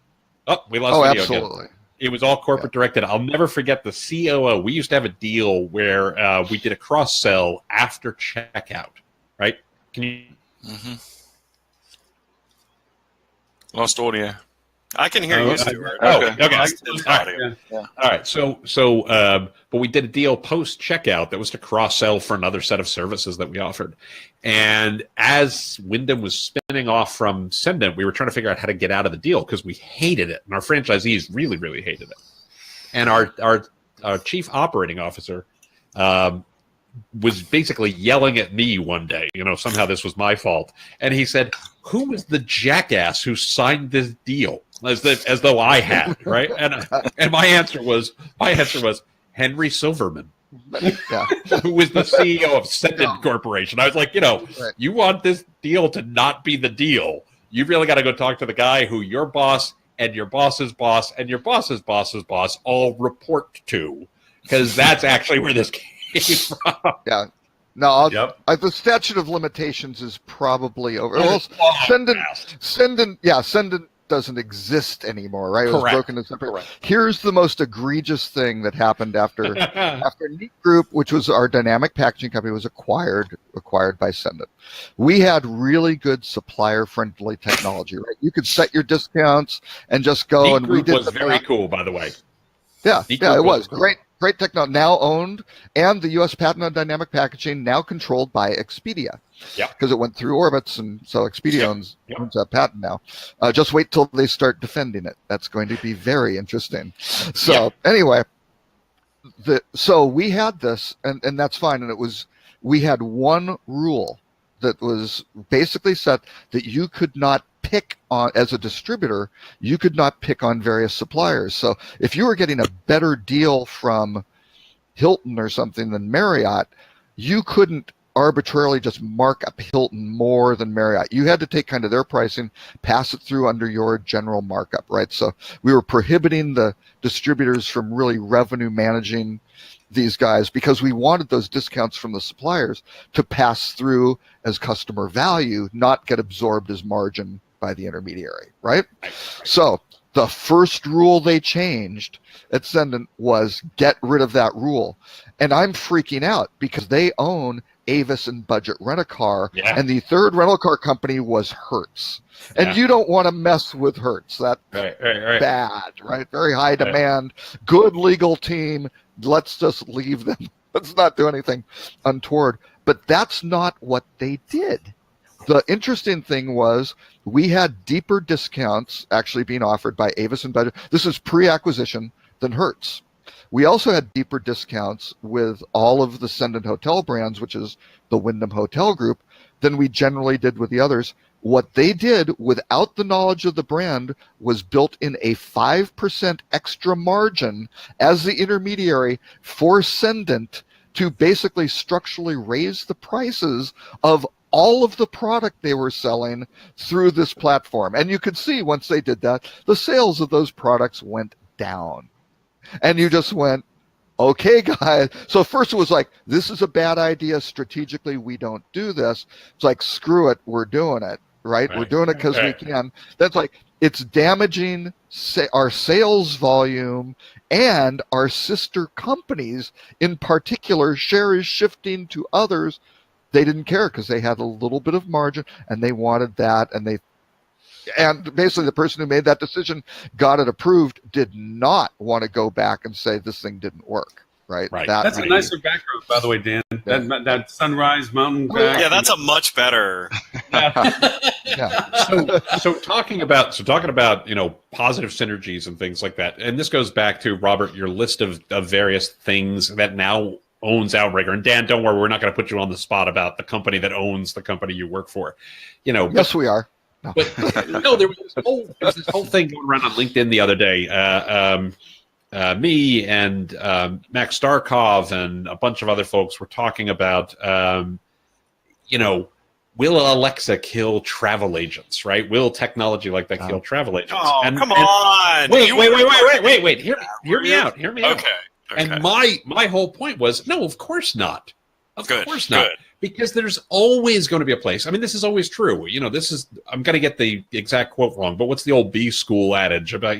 Oh, we lost video absolutely. again. It was all corporate directed. I'll never forget the COO. We used to have a deal where we did a cross sell after checkout. Right? Can you? Mm-hmm. Lost audio. I can hear you, Stuart. Okay. All right. So, but we did a deal post checkout that was to cross sell for another set of services that we offered. And as Wyndham was spinning off from Sendent, we were trying to figure out how to get out of the deal because we hated it, and our franchisees really, really hated it. And our chief operating officer was basically yelling at me one day. Somehow this was my fault, and he said, "Who was the jackass who signed this deal?" As though I had, right? And my answer was Henry Silverman, who was the CEO of Sendent Corporation. I was like, you want this deal to not be the deal, you really got to go talk to the guy who your boss and your boss's boss and your boss's boss's boss all report to, because that's actually where this came from. Yeah. No, the statute of limitations is probably over. Well, Sendent doesn't exist anymore, right? It was Correct. broken into separate. Correct. Here's the most egregious thing that happened after Neat Group, which was our dynamic packaging company, was acquired by Sendit. We had really good supplier-friendly technology, right? You could set your discounts and just go. Neat and Group we did was very cool, by the way. Yeah, Neat yeah, Group it was cool. great technology. Now owned, and the U.S. patent on dynamic packaging now controlled by Expedia. Yeah, because it went through Orbitz, and so Expedia owns that patent now. Just wait till they start defending it. That's going to be very interesting. So anyway, so we had this, and that's fine. And we had one rule that was basically set that you could not pick on, as a distributor, you could not pick on various suppliers. So if you were getting a better deal from Hilton or something than Marriott, you couldn't arbitrarily just mark up Hilton more than Marriott. You had to take kind of their pricing, pass it through under your general markup, right? So we were prohibiting the distributors from really revenue managing these guys because we wanted those discounts from the suppliers to pass through as customer value, not get absorbed as margin by the intermediary, right? So the first rule they changed at Sendit was get rid of that rule. And I'm freaking out because they own Avis and Budget Rent-A-Car, and the third rental car company was Hertz. And you don't want to mess with Hertz. That's bad, right? Very high demand, good legal team. Let's just leave them. Let's not do anything untoward. But that's not what they did. The interesting thing was we had deeper discounts actually being offered by Avis and Budget. This is pre-acquisition than Hertz. We also had deeper discounts with all of the Sendit hotel brands, which is the Wyndham Hotel Group, than we generally did with the others. What they did without the knowledge of the brand was built in a 5% extra margin as the intermediary for Sendit to basically structurally raise the prices of all of the product they were selling through this platform. And you could see once they did that, the sales of those products went down. And you just went, okay, guys. So first it was like, this is a bad idea. Strategically, we don't do this. It's like, screw it. We're doing it, right? We're doing it because we can. That's like, it's damaging our sales volume and our sister companies. In particular, share is shifting to others. They didn't care because they had a little bit of margin and they wanted that, and basically the person who made that decision got it approved, did not want to go back and say this thing didn't work, right? That's a nicer background, by the way, Dan. That sunrise mountain. Yeah, that's a much better. So talking about positive synergies and things like that, and this goes back to, Robert, your list of various things that now owns Outrigger. And Dan, don't worry, we're not going to put you on the spot about the company that owns the company you work for. Yes, we are. No. But there was this whole thing going around on LinkedIn the other day. Me and Max Starkov and a bunch of other folks were talking about, will Alexa kill travel agents, right? Will technology like that kill travel agents? Oh, come on! Wait. Hear me out. Okay. And my whole point was, no, of course not. Of course not. Good. Because there's always going to be a place. I mean, this is always true. I'm going to get the exact quote wrong, but what's the old B school adage about,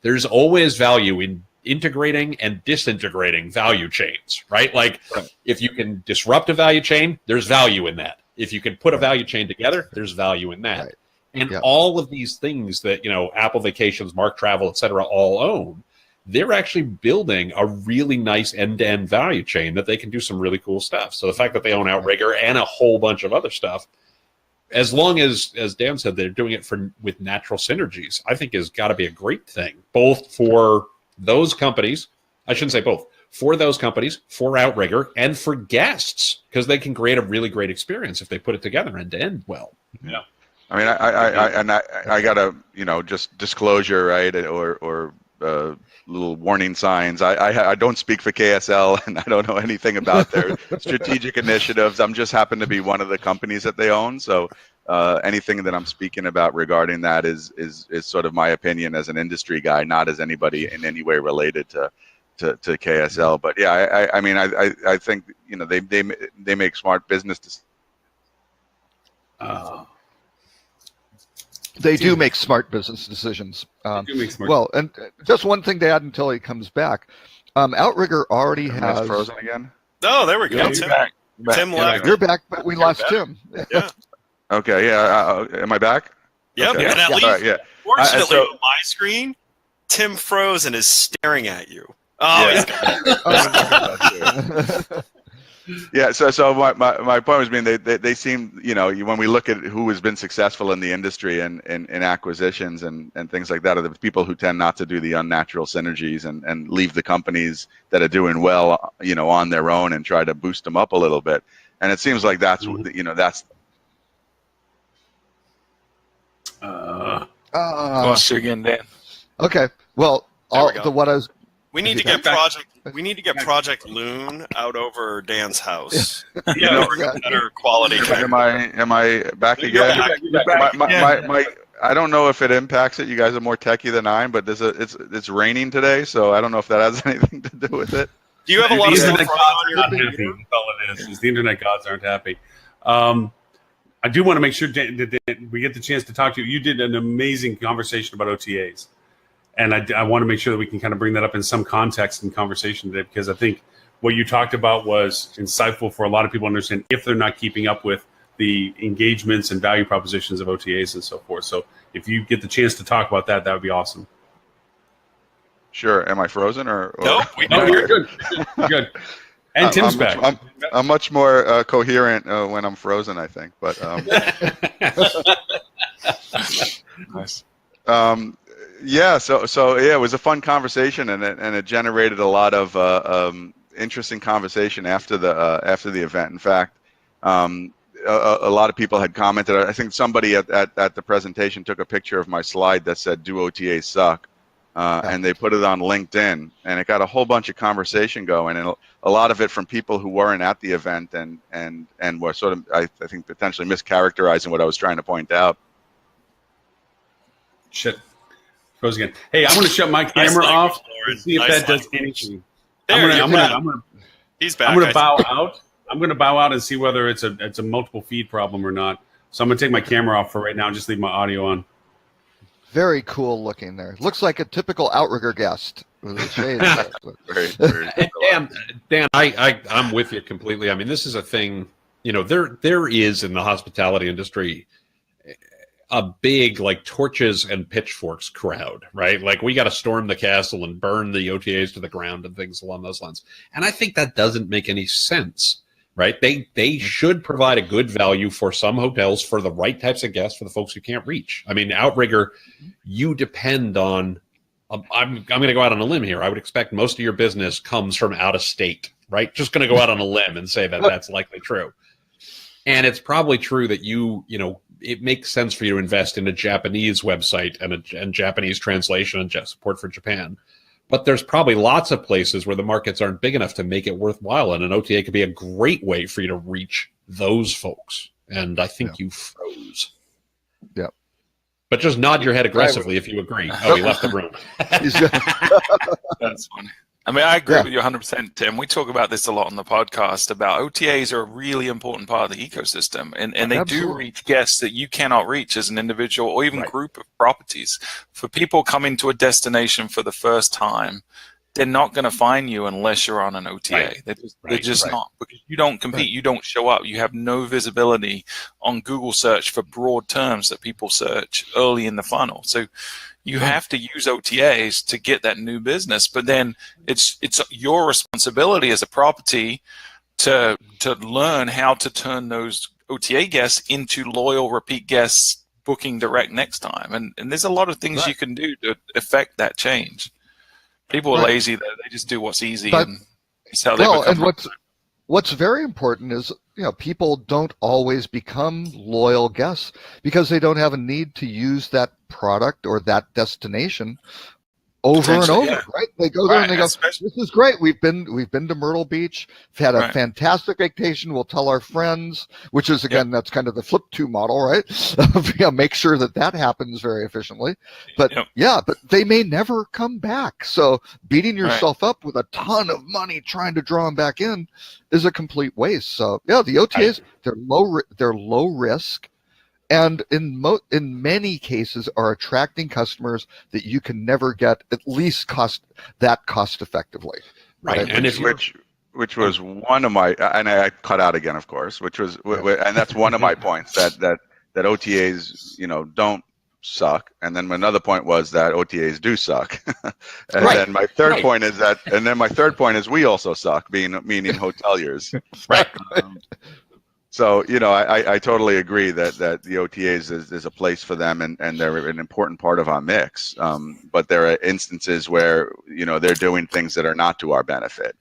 there's always value in integrating and disintegrating value chains, right? Like, if you can disrupt a value chain, there's value in that. If you can put a value chain together, there's value in that. Right. And all of these things that, Apple Vacations, Mark Travel, et cetera, all own, they're actually building a really nice end-to-end value chain that they can do some really cool stuff. So the fact that they own Outrigger and a whole bunch of other stuff, as long as Dan said, they're doing it with natural synergies, I think has got to be a great thing, both for those companies. I shouldn't say both. For those companies, for Outrigger, and for guests, because they can create a really great experience if they put it together end-to-end well. Yeah. I mean, I got to, just disclosure, right, or little warning signs. I don't speak for KSL, and I don't know anything about their strategic initiatives. I'm just happen to be one of the companies that they own. So anything that I'm speaking about regarding that is sort of my opinion as an industry guy, not as anybody in any way related to KSL. But yeah, I think they make smart business decisions. They do make smart business decisions. They do make smart. Well, and just one thing to add until he comes back. Outrigger already has frozen again. Oh, there we go. Yeah, Tim, back. Tim left. You're back, but we lost Tim. Yeah. Okay, yeah. Am I back? Yep. Okay. And at least, All right, yeah. fortunately, so- on my screen, Tim froze and is staring at you. Oh, Yeah. he's got Yeah, so my point was being they seem, when we look at who has been successful in the industry and in acquisitions and things like that, are the people who tend not to do the unnatural synergies and leave the companies that are doing well, on their own and try to boost them up a little bit. And it seems like that's that's. Lost you again, Dan. Okay. Well, There we go. what I was. We need to get Project Loon out over Dan's house. Yeah, For better quality. Am I back You're again? back. My I don't know if it impacts it. You guys are more techie than I am, but it's raining today, so I don't know if that has anything to do with it. Do you have a lot The of stuff internet on gods your aren't computer? happy. That's all it is the internet gods aren't happy. I do want to make sure that we get the chance to talk to you. You did an amazing conversation about OTAs. And I want to make sure that we can kind of bring that up in some context and conversation today, because I think what you talked about was insightful for a lot of people to understand if they're not keeping up with the engagements and value propositions of OTAs and so forth. So if you get the chance to talk about that, that would be awesome. Sure. Am I frozen or? Nope. No, you're good. You're good. And Tim's back. I'm much more coherent when I'm frozen, I think. But Nice. yeah, so yeah, it was a fun conversation, and it generated a lot of interesting conversation after the event. In fact, a lot of people had commented. I think somebody at the presentation took a picture of my slide that said "Do OTAs suck?" And they put it on LinkedIn, and it got a whole bunch of conversation going, and a lot of it from people who weren't at the event and were sort of, I think, potentially mischaracterizing what I was trying to point out. Shit. Froze again. Hey, I'm going to shut my camera off and see if that does anything. He's back. I'm going to bow out. I'm going to bow out and see whether it's a multiple feed problem or not. So I'm going to take my camera off for right now and just leave my audio on. Very cool looking there. Looks like a typical Outrigger guest with a shade. Dan, I'm with you completely. I mean, this is a thing, there is in the hospitality industry a big torches and pitchforks crowd, right? Like we got to storm the castle and burn the OTAs to the ground and things along those lines. And I think that doesn't make any sense, right? They should provide a good value for some hotels for the right types of guests for the folks who can't reach. I mean, Outrigger, you depend on. I'm going to go out on a limb here. I would expect most of your business comes from out of state, right? Just going to go out on a limb and say that that's likely true. And it's probably true that it makes sense for you to invest in a Japanese website and Japanese translation and support for Japan. But there's probably lots of places where the markets aren't big enough to make it worthwhile. And an OTA could be a great way for you to reach those folks. And I think you froze. Yeah. But just nod your head aggressively if you agree. Oh, he left the room. That's funny. I mean, I agree with you 100%, Tim. We talk about this a lot on the podcast about OTAs are a really important part of the ecosystem, and they do reach guests that you cannot reach as an individual or even group of properties. For people coming to a destination for the first time, they're not going to find you unless you're on an OTA. Right. They're just not, because you don't compete, you don't show up, you have no visibility on Google search for broad terms that people search early in the funnel. So you have to use OTAs to get that new business, but then it's your responsibility as a property to learn how to turn those OTA guests into loyal repeat guests booking direct next time. And there's a lot of things you can do to affect that change. People are lazy though; they just do what's easy, and it's how they become. And what's very important is people don't always become loyal guests because they don't have a need to use that product or that destination over and over, right? They go there and they go, "This is great. We've been to Myrtle Beach. We've had a fantastic vacation. We'll tell our friends," which is again that's kind of the flip to model, right? Make sure that happens very efficiently. But but they may never come back. So beating yourself up with a ton of money trying to draw them back in is a complete waste. So the OTAs they're low risk. and in many cases are attracting customers that you can never get at least cost effectively. Right. And which was one of my, and I cut out again, of course, and that's one of my points that OTAs, don't suck. And then another point was that OTAs do suck. And then my third point is we also suck, meaning hoteliers. Right. So, I totally agree that the OTAs is a place for them, and they're an important part of our mix. But there are instances where, they're doing things that are not to our benefit,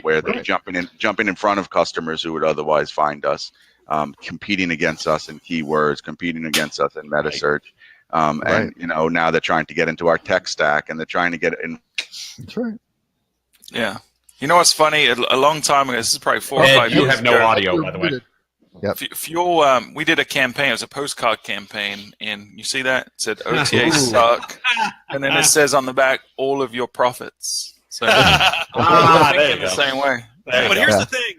where they're jumping in front of customers who would otherwise find us, competing against us in keywords, competing against us in meta search. And, now they're trying to get into our tech stack, and they're trying to get in. That's right. Yeah. You know what's funny? A long time ago, this is probably 4 or 5 years ago. You have no audio, by the way. Yep. Fuel, we did a campaign. It was a postcard campaign, and you see that? It said OTA suck, and then it says on the back, all of your profits. So I'm thinking the same way. But here's the thing,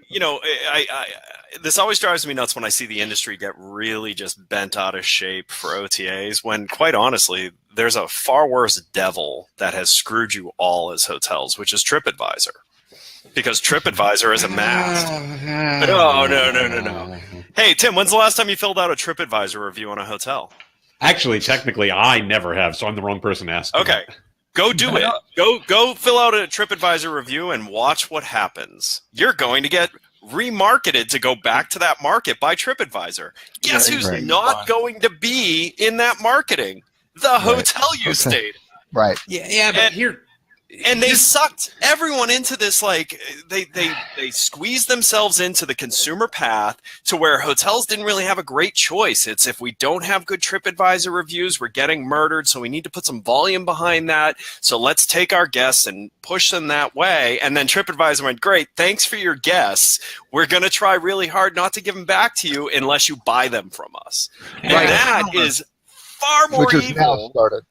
this always drives me nuts when I see the industry get really just bent out of shape for OTAs, when quite honestly, there's a far worse devil that has screwed you all as hotels, which is TripAdvisor. Because TripAdvisor is a mast. No. Hey, Tim, when's the last time you filled out a TripAdvisor review on a hotel? Actually, technically, I never have, so I'm the wrong person to ask. Okay. Go do it. Go fill out a TripAdvisor review and watch what happens. You're going to get remarketed to go back to that market by TripAdvisor. Guess who's not going to be in that marketing? The hotel you stayed. Right. Yeah, but here... And they sucked everyone into this, like they squeezed themselves into the consumer path to where hotels didn't really have a great choice. It's, if we don't have good TripAdvisor reviews, we're getting murdered. So we need to put some volume behind that. So let's take our guests and push them that way. And then TripAdvisor went, great, thanks for your guests. We're going to try really hard not to give them back to you unless you buy them from us. And that is far more evil. Now started.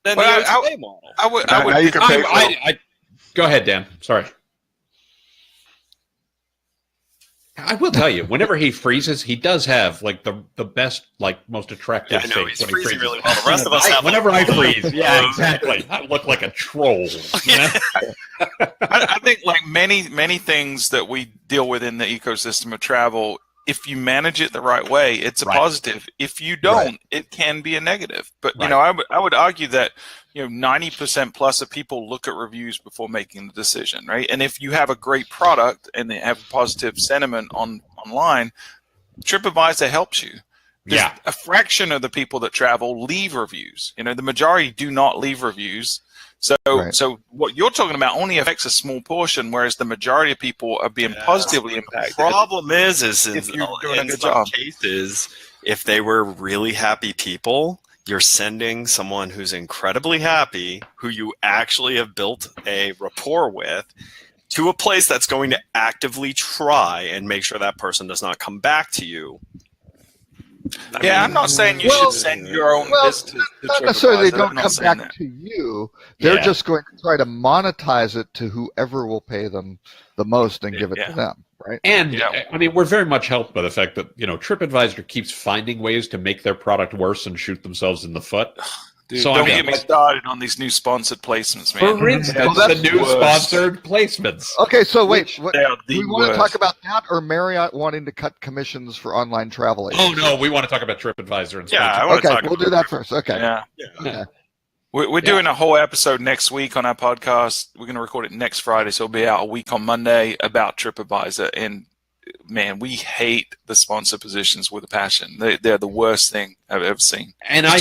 Than the OTA model. Go ahead, Dan. Sorry. I will tell you, whenever he freezes, he does have like the best, like most attractive. Yeah, I know, he's freezing really well. The rest of us have. Whenever I freeze, yeah, exactly. I look like a troll. I think like many things that we deal with in the ecosystem of travel, if you manage it the right way, it's a positive. If you don't, it can be a negative. But I would argue that 90% plus of people look at reviews before making the decision, right? And if you have a great product and they have positive sentiment online, TripAdvisor helps you. A fraction of the people that travel leave reviews. The majority do not leave reviews. So what you're talking about only affects a small portion, whereas the majority of people are being positively impacted. The problem is if you're doing a good some job. cases, if they were really happy people, you're sending someone who's incredibly happy, who you actually have built a rapport with, to a place that's going to actively try and make sure that person does not come back to you. I'm not saying you should send your own list to not necessarily they don't come back to you. They're just going to try to monetize it to whoever will pay them the most and give it to them, right? And I mean, we're very much helped by the fact that TripAdvisor keeps finding ways to make their product worse and shoot themselves in the foot. Dude, don't get me started on these new sponsored placements, man. For instance, the new sponsored placements. Okay, so wait, do we want to talk about that or Marriott wanting to cut commissions for online travel agents? Oh, no, we want to talk about TripAdvisor. And I want to talk we'll do that first. Okay. Okay. We're doing a whole episode next week on our podcast. We're going to record it next Friday, so it'll be out a week on Monday about TripAdvisor. And man, we hate the sponsor positions with a passion. They're the worst thing I've ever seen. And I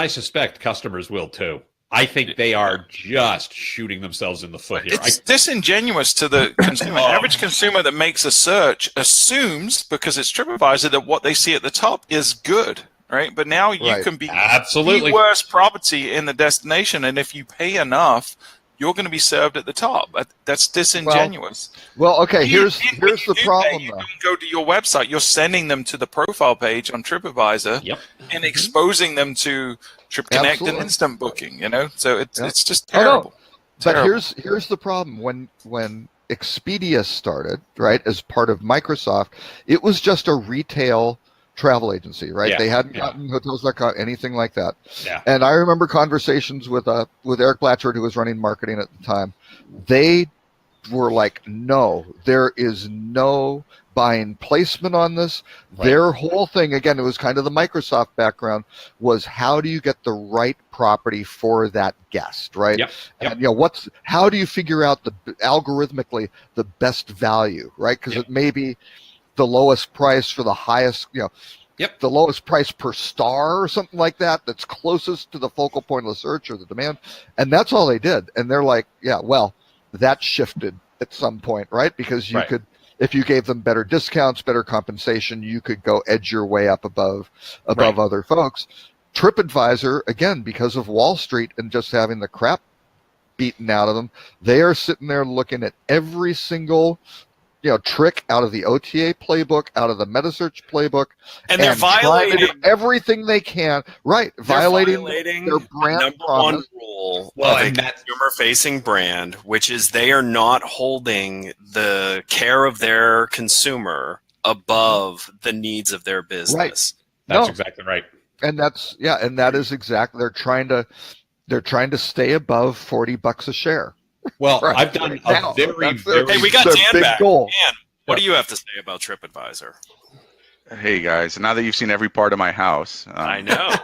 suspect customers will too. I think they are just shooting themselves in the foot here. It's disingenuous to the consumer. Average consumer that makes a search assumes, because it's TripAdvisor, that what they see at the top is good, right? But now you can be the worst property in the destination, and if you pay enough, you're going to be served at the top. That's disingenuous. Well, okay, here's the problem, though. You go to your website, you're sending them to the profile page on TripAdvisor and exposing them to TripConnect and Instant Booking, So it's just terrible. But here's the problem. When Expedia started, right, as part of Microsoft, it was just a retail travel agency, right? Yeah, They hadn't yeah. gotten Hotels.com, anything like that. Yeah. And I remember conversations with Eric Blatchford, who was running marketing at the time. They were like, no, there is no buying placement on this. Right. Their whole thing, again, it was kind of the Microsoft background, was how do you get the right property for that guest, right? Yep. And how do you figure out algorithmically the best value, right? Because it may be the lowest price for the highest, the lowest price per star or something like that, that's closest to the focal point of the search or the demand. And that's all they did. And they're like, that shifted at some point, right? Because you could, if you gave them better discounts, better compensation, you could go edge your way up above other folks. TripAdvisor, again, because of Wall Street and just having the crap beaten out of them, they are sitting there looking at every single trick out of the OTA playbook, out of the metasearch playbook, and they're violating everything they can. Right, violating their brand number promise. one rule Well, of a and that's- consumer-facing brand, which is they are not holding the care of their consumer above the needs of their business. That's exactly right. And that is exactly, they're trying to stay above $40 a share. Well, Right. I've done Now, a very, that's their- very. Hey, we got their Dan big back. goal. Dan, what do you have to say about TripAdvisor? Hey guys, now that you've seen every part of my house, I know.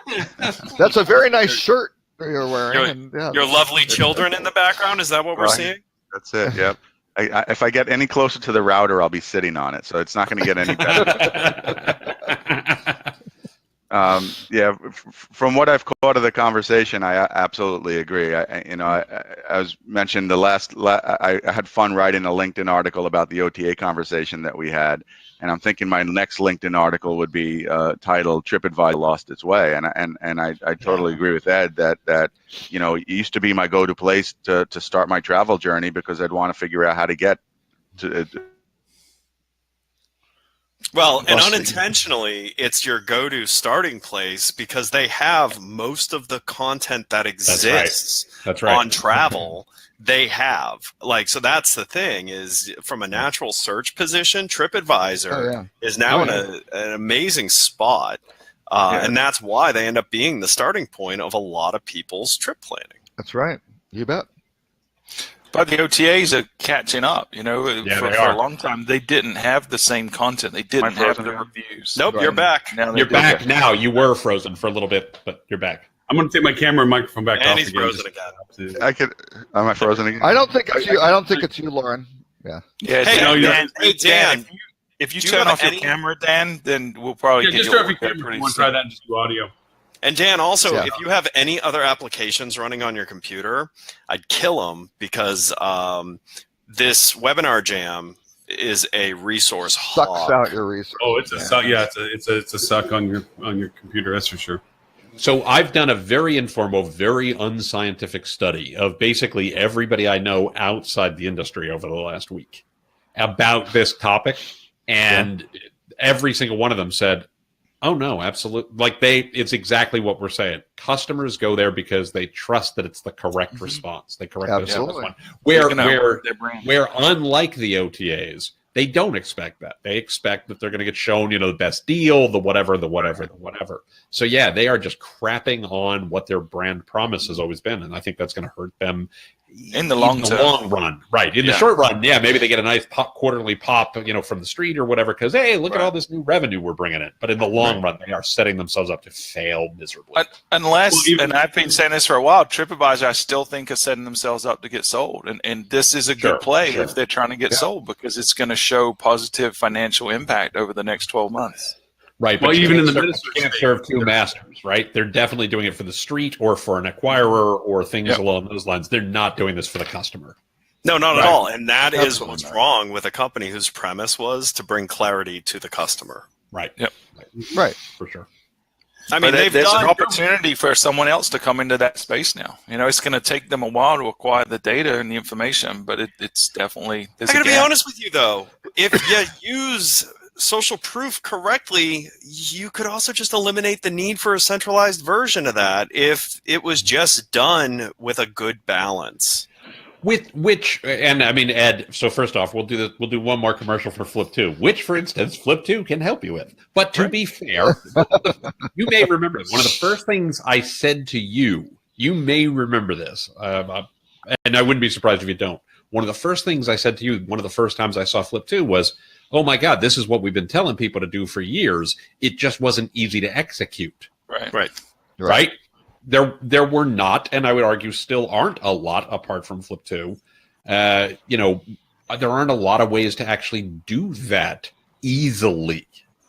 That's a very nice shirt you're wearing. Your lovely children in the background, is that what we're Right. seeing? That's it. Yep. If I get any closer to the router, I'll be sitting on it, so it's not going to get any better. From what I've caught of the conversation, I absolutely agree. I was mentioned I had fun writing a LinkedIn article about the OTA conversation that we had, and I'm thinking my next LinkedIn article would be titled "TripAdvisor Lost Its Way," and I totally agree with Ed that it used to be my go-to place to start my travel journey because I'd want to figure out how to get to. Well, and unintentionally, it's your go-to starting place because they have most of the content that exists That's right. on travel. They have so that's the thing is from a natural search position, TripAdvisor is now in an amazing spot, and that's why they end up being the starting point of a lot of people's trip planning. That's right. You bet. But the OTAs are catching up. For are. a long time, they didn't have the same content. They didn't have the reviews. Nope, you're back. Now You're back now. You were frozen for a little bit, but you're back. I'm going to take my camera and microphone back And off he's again. frozen again. Am I frozen again? I don't think it's you. I don't think it's you, Lauren. Yeah. Yeah, Hey, Dan, Dan, if you do you turn have off your any- camera, Dan, then we'll probably get just you turn off your work there camera if pretty you want to soon. try that and just do audio. And Dan, also, Yeah. if you have any other applications running on your computer, I'd kill them because this webinar jam is a resource Sucks hog. out your research. Oh, it's a suck. Yeah, it's a suck on your computer. That's for sure. So I've done a very informal, very unscientific study of basically everybody I know outside the industry over the last week about this topic, and every single one of them said, "Oh no, absolutely!" It's exactly what we're saying. Customers go there because they trust that it's the correct response. They correct Absolutely. response. Where their brand. where unlike the OTAs, they don't expect that. They expect that they're going to get shown, the best deal, the whatever. So yeah, they are just crapping on what their brand promise has always been, and I think that's going to hurt them In the long term. long run. Right. In the short run, maybe they get a nice quarterly pop, from the street or whatever, because hey, look at all this new revenue we're bringing in. But in the long run, they are setting themselves up to fail miserably. Unless, and I've been saying this for a while, TripAdvisor, I still think are setting themselves up to get sold. And this is a good play if they're trying to get sold, because it's going to show positive financial impact over the next 12 months. Right, but Well, even in the you metasearch can't space, serve two masters, right? They're definitely doing it for the street or for an acquirer or things along those lines. They're not doing this for the customer. No, not at all. And that is Absolutely what's not. wrong with a company whose premise was to bring clarity to the customer. Right. Yep. Right. For sure. I mean, But there's an done. opportunity for someone else to come into that space now. It's going to take them a while to acquire the data and the information, but it's definitely. I got to be honest with you, though. If you use social proof correctly, you could also just eliminate the need for a centralized version of that if it was just done with a good balance. Which, and I mean, Ed, so first off, we'll do one more commercial for Flip 2, which, for instance, Flip 2 can help you with. But to be fair, you may remember one of the first things I said to you, you may remember this, and I wouldn't be surprised if you don't. One of the first things I said to you, one of the first times I saw Flip 2 was, oh my God, this is what we've been telling people to do for years. It just wasn't easy to execute. Right? There were not, and I would argue still aren't a lot apart from Flip 2. There aren't a lot of ways to actually do that easily.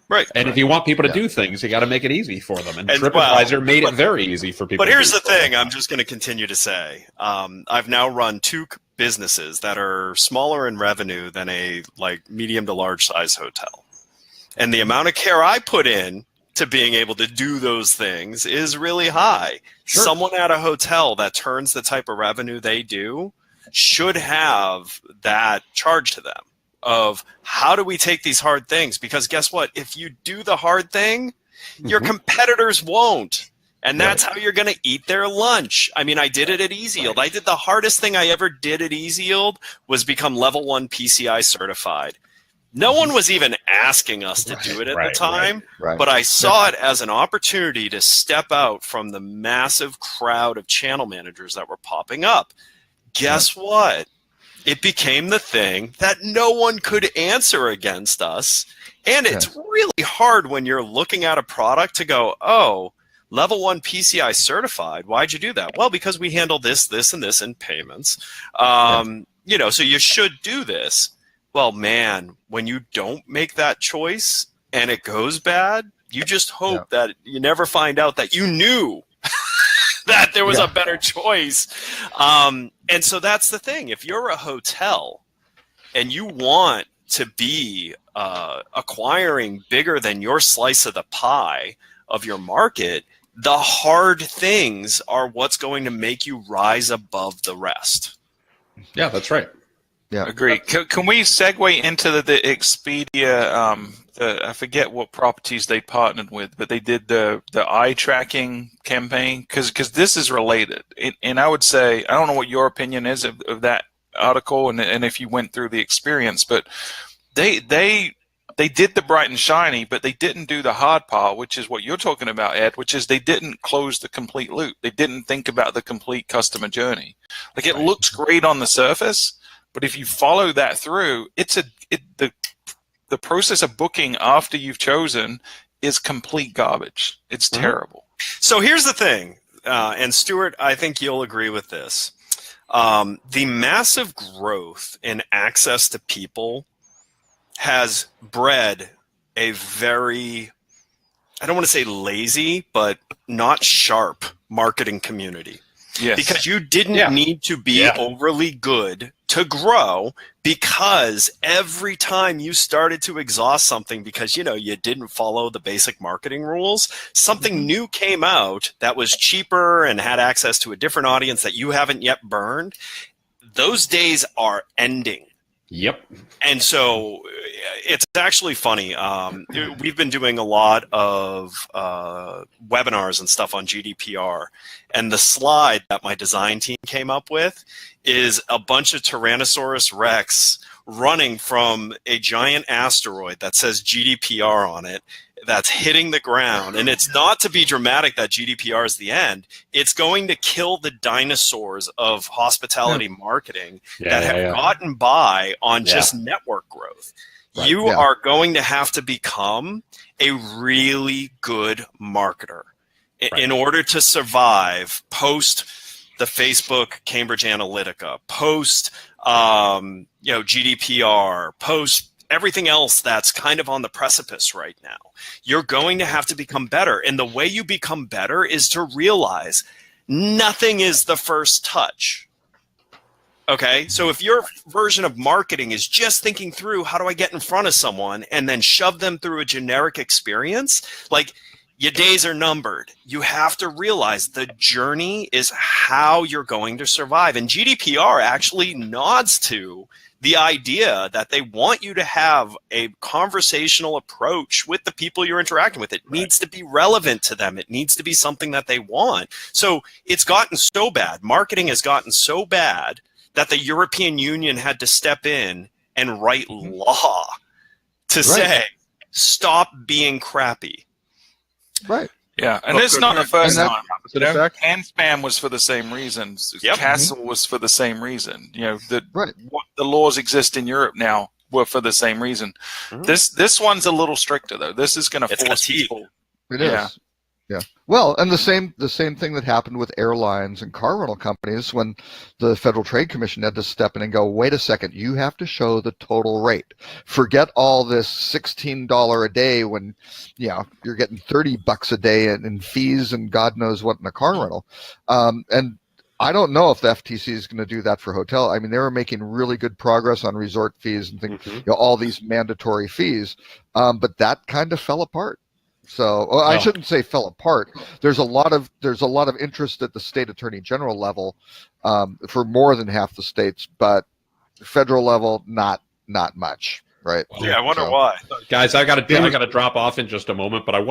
Right. And if you want people to do things, you got to make it easy for them. And TripAdvisor made it very easy for people. But here's the thing I'm just going to continue to say. I've now run 2 businesses that are smaller in revenue than a medium to large size hotel. And the amount of care I put in to being able to do those things is really high. Sure. Someone at a hotel that turns the type of revenue they do should have that charge to them of how do we take these hard things? Because guess what? If you do the hard thing, your competitors won't. And that's how you're going to eat their lunch. I mean, I did it at Easy Yield. I did the hardest thing I ever did at Easy Yield was become level 1 PCI certified. No one was even asking us to do it at the time, but I saw it as an opportunity to step out from the massive crowd of channel managers that were popping up. Guess what? It became the thing that no one could answer against us. And it's really hard when you're looking at a product to go, oh, level 1 PCI certified. Why'd you do that? Well, because we handle this, this, and this in payments. So you should do this. Well, man, when you don't make that choice and it goes bad, you just hope that you never find out that you knew that there was a better choice. And so that's the thing. If you're a hotel and you want to be acquiring bigger than your slice of the pie of your market, the hard things are what's going to make you rise above the rest. Yeah, that's right. Yeah, agree. Can we segue into the Expedia? I forget what properties they partnered with, but they did the eye tracking campaign because this is related. And I would say, I don't know what your opinion is of that article and if you went through the experience, but they did the bright and shiny, but they didn't do the hard part, which is what you're talking about, Ed, which is they didn't close the complete loop. They didn't think about the complete customer journey. Like it looks great on the surface, but if you follow that through, the process of booking after you've chosen is complete garbage. It's terrible. So here's the thing, and Stuart, I think you'll agree with this. The massive growth in access to people has bred a very, I don't want to say lazy, but not sharp marketing community. Yes. Because you didn't need to be overly good to grow, because every time you started to exhaust something because, you didn't follow the basic marketing rules, something new came out that was cheaper and had access to a different audience that you haven't yet burned. Those days are ending. Yep. And so it's actually funny. We've been doing a lot of webinars and stuff on GDPR. And the slide that my design team came up with is a bunch of Tyrannosaurus Rex running from a giant asteroid that says GDPR on it that's hitting the ground. And it's not to be dramatic that GDPR is the end. It's going to kill the dinosaurs of hospitality marketing that have gotten by on just network growth. Right. You are going to have to become a really good marketer in order to survive post the Facebook Cambridge Analytica, post GDPR, post everything else that's kind of on the precipice right now. You're going to have to become better. And the way you become better is to realize nothing is the first touch. Okay, so if your version of marketing is just thinking through how do I get in front of someone and then shove them through a generic experience, like your days are numbered. You have to realize the journey is how you're going to survive. And GDPR actually nods to the idea that they want you to have a conversational approach with the people you're interacting with. It needs to be relevant to them. It needs to be something that they want. So it's gotten so bad. Marketing has gotten so bad that the European Union had to step in and write law to say, stop being crappy. Right. Yeah, and it's not the first time. Hand spam was for the same reason. Castle was for the same reason. What the laws exist in Europe now were for the same reason. This one's a little stricter though. This is going to force people. It is. Yeah. Well, and the same thing that happened with airlines and car rental companies when the Federal Trade Commission had to step in and go, wait a second, you have to show the total rate. Forget all this $16 a day when you're getting $30 a day in fees and God knows what in a car rental. And I don't know if the FTC is going to do that for hotel. I mean, they were making really good progress on resort fees and things, all these mandatory fees, but that kind of fell apart. So I shouldn't say fell apart. There's a lot of interest at the state attorney general level for more than half the states, but federal level not much, right? Yeah, I wonder why. Guys, I got to drop off in just a moment, but I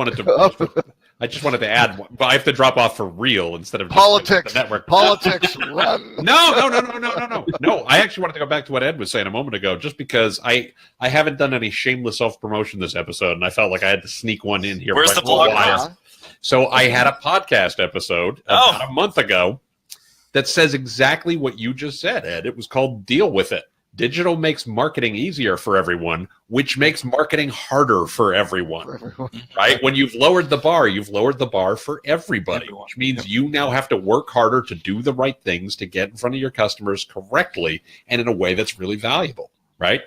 just wanted to add. Well, I have to drop off for real instead of just politics. The network. Politics. Run. No. I actually wanted to go back to what Ed was saying a moment ago, just because I haven't done any shameless self promotion this episode, and I felt like I had to sneak one in here. Where's the blog? So I had a podcast episode about a month ago that says exactly what you just said, Ed. It was called "Deal with It." Digital makes marketing easier for everyone, which makes marketing harder for everyone. Right? When you've lowered the bar for everybody, which means you now have to work harder to do the right things to get in front of your customers correctly and in a way that's really valuable. Right?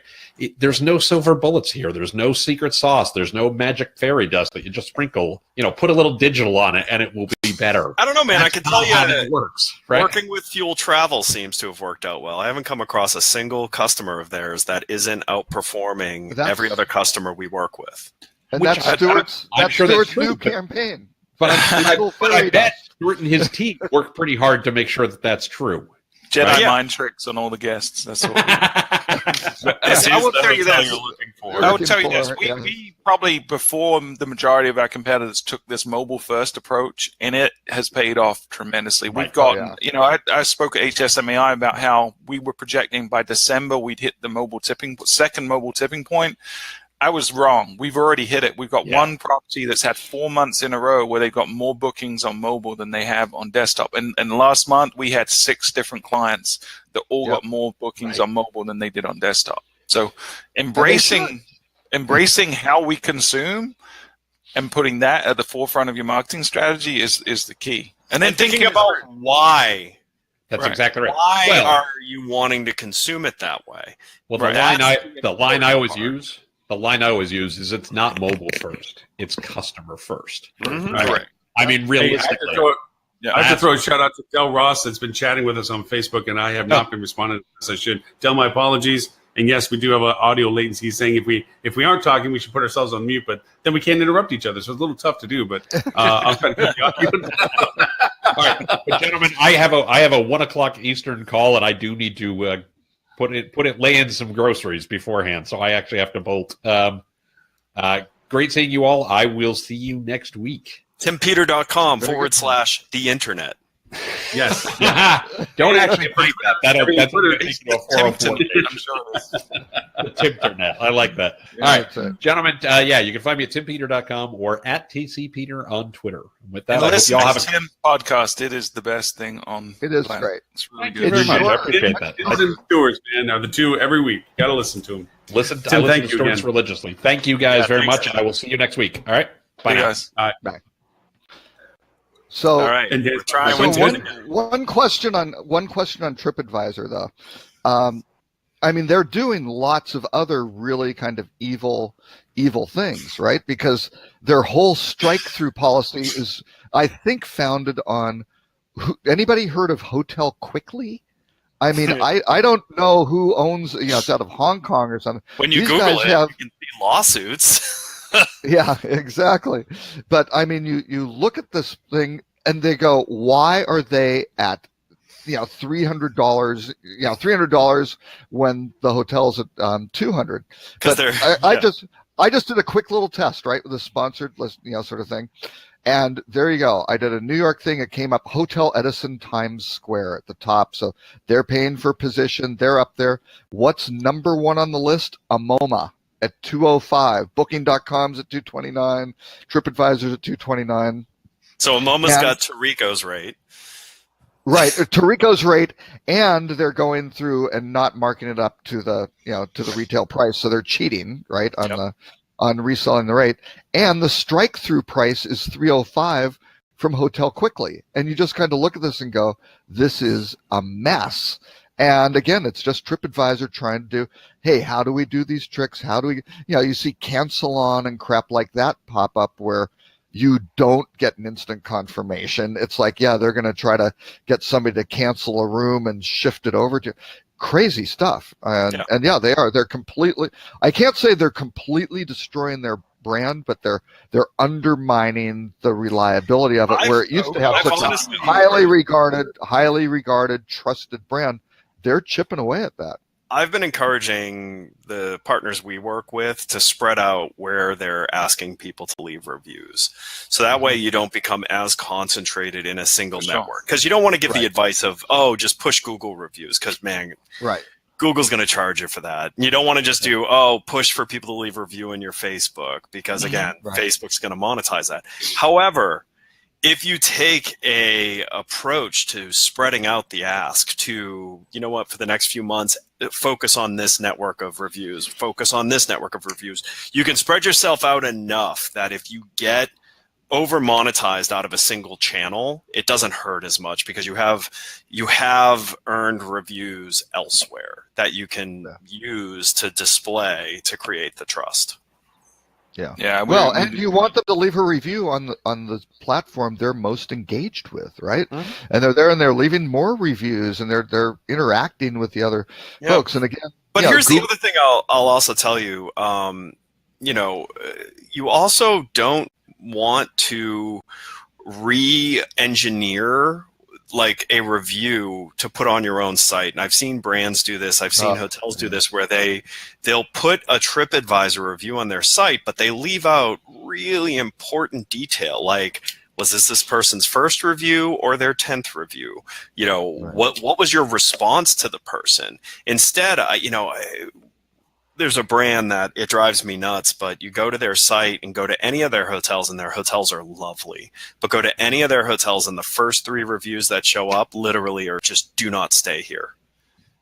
There's no silver bullets here. There's no secret sauce. There's no magic fairy dust that you just sprinkle, put a little digital on it and it will be better. I don't know, man. I can tell you it works. Right? Working with Fuel Travel seems to have worked out well. I haven't come across a single customer of theirs that isn't outperforming every other customer we work with. And that's Stuart's new campaign. But I bet Stuart and his team work pretty hard to make sure that that's true. Jedi mind tricks on all the guests. That's what I will tell you this. I will tell you this. We probably, before the majority of our competitors, took this mobile-first approach, and it has paid off tremendously. We've gotten, I spoke at HSMAI about how we were projecting by December we'd hit the second mobile tipping point. I was wrong. We've already hit it. We've got one property that's had 4 months in a row where they've got more bookings on mobile than they have on desktop. And last month, we had 6 different clients that all got more bookings on mobile than they did on desktop. So embracing how we consume and putting that at the forefront of your marketing strategy is the key. And then thinking about why. That's exactly right. Why are you wanting to consume it that way? Well, the line I always use is it's not mobile first, it's customer first. Right. I mean, realistically. I have to throw a shout out to Del Ross that's been chatting with us on Facebook, and I have not been responding as I should. Del, my apologies. And yes, we do have an audio latency. He's saying if we aren't talking, we should put ourselves on mute, but then we can't interrupt each other. So it's a little tough to do, but I'll try to keep you All right, but gentlemen, I have a 1:00 Eastern call, and I do need to lay in some groceries beforehand, so I actually have to bolt. Great seeing you all. I will see you next week. TimPeter.com/the internet. Yes. Don't actually break that. That's going to take you a 404. I'm sure the Timternet. I like that. All right, gentlemen. You can find me at timpeter.com or at TCPeter on Twitter. With that, I hope you all have a Tim podcast. It is the best thing on. It is great. It's really good. Thank you very much. I appreciate that. Tim and Stewart's, man, are the two every week. Got to listen to them. Listen to Stewart's religiously. Thank you guys very much, and I will see you next week. All right. Bye, guys. All right. Bye. So, all right, we're trying. One question on TripAdvisor, though. I mean, they're doing lots of other really kind of evil things, right? Because their whole strike-through policy is, I think, founded on. Anybody heard of Hotel Quickly? I mean, I don't know who owns. It's out of Hong Kong or something. When you Google it, you can see lawsuits. Yeah, exactly. But I mean, you look at this thing and they go, why are they at $300? $300 when the hotel's at $200. Because I just did a quick little test, right, with a sponsored list, sort of thing, And there you go. I did a New York thing. It came up Hotel Edison Times Square at the top. So they're paying for position. They're up there. What's number one on the list? A MoMA at 205. Booking.com's at 229. TripAdvisor's at 229. So a MoMA's got Tarico's rate. Right, Tarico's rate, and they're going through and not marking it up to the retail price. So they're cheating, right, on reselling the rate. And the strike-through price is 305 from Hotel Quickly. And you just kind of look at this and go, this is a mess. And again, it's just TripAdvisor trying to do, hey, how do we do these tricks? How do we, you see cancel on and crap like that pop up where you don't get an instant confirmation. It's like, they're going to try to get somebody to cancel a room and shift it over to crazy stuff. And they are. They're completely, I can't say they're completely destroying their brand, but they're undermining the reliability of it, where it used to have such a highly regarded, trusted brand. They're chipping away at that. I've been encouraging the partners we work with to spread out where they're asking people to leave reviews. So that way you don't become as concentrated in a single network. Because you don't want to give the advice of, just push Google reviews, because, man, Google's going to charge you for that. You don't want to just do, push for people to leave a review in your Facebook, because, again, Facebook's going to monetize that. However, if you take a approach to spreading out the ask to, for the next few months, focus on this network of reviews, focus on this network of reviews, you can spread yourself out enough that if you get over monetized out of a single channel, it doesn't hurt as much, because you have earned reviews elsewhere that you can use to display to create the trust. Yeah. Well, and you want them to leave a review on the platform they're most engaged with, right? And they're there and they're leaving more reviews and they're interacting with the other folks. And again, but here's the other thing I'll also tell you. You also don't want to re-engineer like a review to put on your own site. And I've seen brands do this. I've seen hotels do this, where they'll put a TripAdvisor review on their site, but they leave out really important detail, like, was this person's first review or their 10th review? What was your response to the person? Instead, there's a brand that it drives me nuts, but you go to their site and go to any of their hotels, and their hotels are lovely. But go to any of their hotels, and the first 3 reviews that show up literally are just, do not stay here.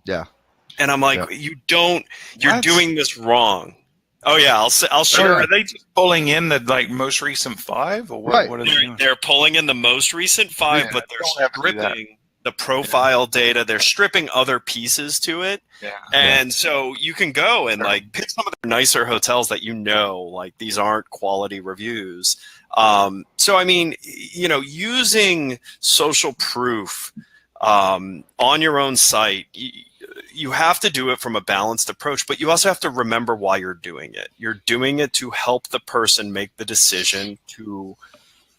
Yeah. And I'm like, you're doing this wrong. Oh yeah, I'll share. Are they just pulling in the most recent 5, or what? What are they doing? They're pulling in the most recent 5, but they're stripping the profile data. They're stripping other pieces to it. And so you can go and pick some of the nicer hotels that these aren't quality reviews. So I mean, using social proof on your own site, you have to do it from a balanced approach, but you also have to remember why you're doing it. You're doing it to help the person make the decision to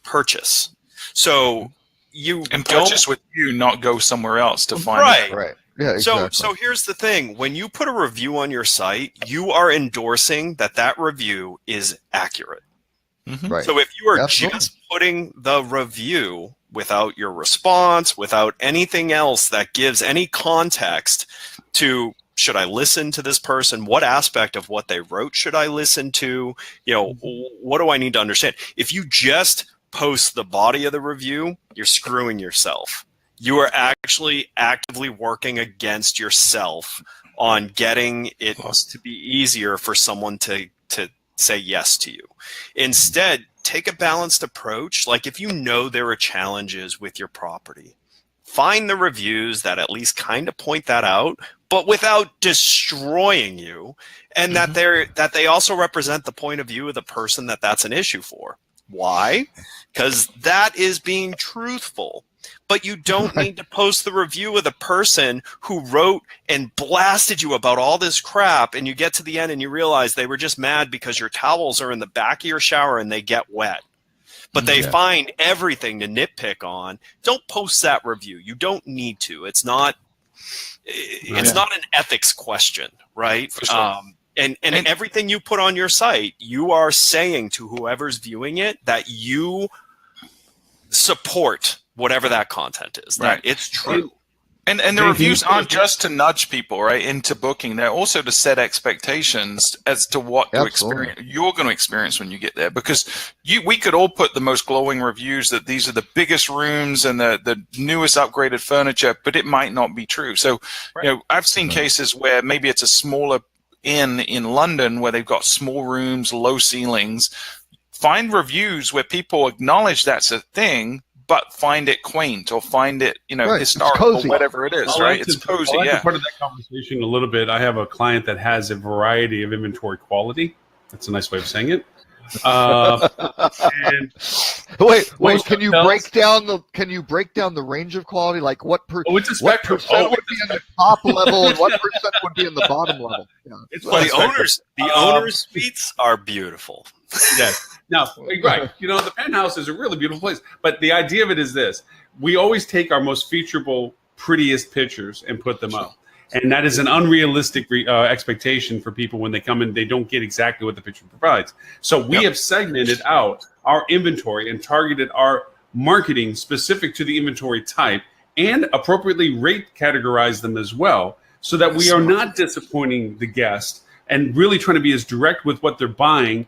purchase. So you purchase with you, not go somewhere else to find right. Yeah, exactly. So here's the thing. When you put a review on your site, you are endorsing that review is accurate. Right. So if you are just putting the review without your response, without anything else that gives any context to, should I listen to this person? What aspect of what they wrote should I listen to? What do I need to understand? If you just post the body of the review, you're screwing yourself. You are actually actively working against yourself on getting it to be easier for someone to say yes to you. Instead, take a balanced approach. Like, if there are challenges with your property, find the reviews that at least kind of point that out, but without destroying you, and that they also represent the point of view of the person that's an issue for. Why? Because that is being truthful. But you don't need to post the review of the person who wrote and blasted you about all this crap, and you get to the end and you realize they were just mad because your towels are in the back of your shower and they get wet. But they find everything to nitpick on. Don't post that review. You don't need to. It's not an ethics question, right? For sure. And everything you put on your site, you are saying to whoever's viewing it that you support whatever that content is. That it's true. And the reviews aren't just to nudge people right into booking; they're also to set expectations as to what to experience. You're going to experience when you get there, because we could all put the most glowing reviews that these are the biggest rooms and the newest upgraded furniture, but it might not be true. So, I've seen cases where maybe it's a smaller inn in London where they've got small rooms, low ceilings. Find reviews where people acknowledge that's a thing, but find it quaint or find it, historical, or whatever it is, right? It's cozy, Part of that conversation a little bit. I have a client that has a variety of inventory quality. That's a nice way of saying it. And wait, can you break down the range of quality? Like what percent would be in the top level and what percent would be in the bottom level? Yeah. The owners' suites are beautiful. Yes. Now, right. The penthouse is a really beautiful place. But the idea of it is this. We always take our most featurable, prettiest pictures and put them up. And that is an unrealistic expectation for people when they come in. They don't get exactly what the picture provides. So we have segmented out our inventory and targeted our marketing specific to the inventory type and appropriately rate categorize them as well, so that we are not disappointing the guest and really trying to be as direct with what they're buying.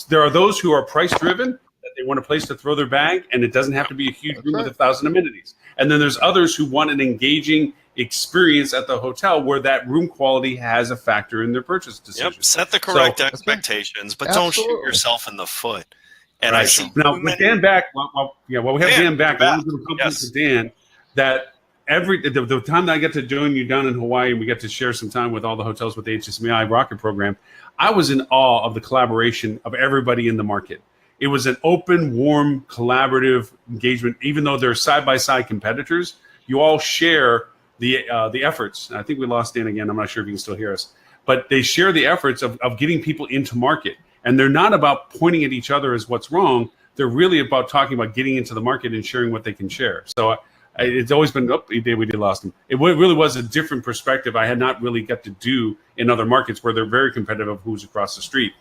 There are those who are price driven, that they want a place to throw their bag, and it doesn't have to be a huge room with 1,000 amenities. And then there's others who want an engaging experience at the hotel where that room quality has a factor in their purchase decision. Yep. Set the correct expectations, but don't shoot yourself in the foot. And I see now with Dan back. Well, we have Dan back. I want to compliment to Dan that the time that I get to join you down in Hawaii and we get to share some time with all the hotels with the HSMI Rocket program, I was in awe of the collaboration of everybody in the market. It was an open, warm, collaborative engagement. Even though they're side-by-side competitors, you all share the efforts. I think we lost Dan again. I'm not sure if you can still hear us. But they share the efforts of getting people into market. And they're not about pointing at each other as what's wrong. They're really about talking about getting into the market and sharing what they can share. So it's always been, we did lost him. It really was a different perspective I had not really got to do in other markets where they're very competitive of who's across the street.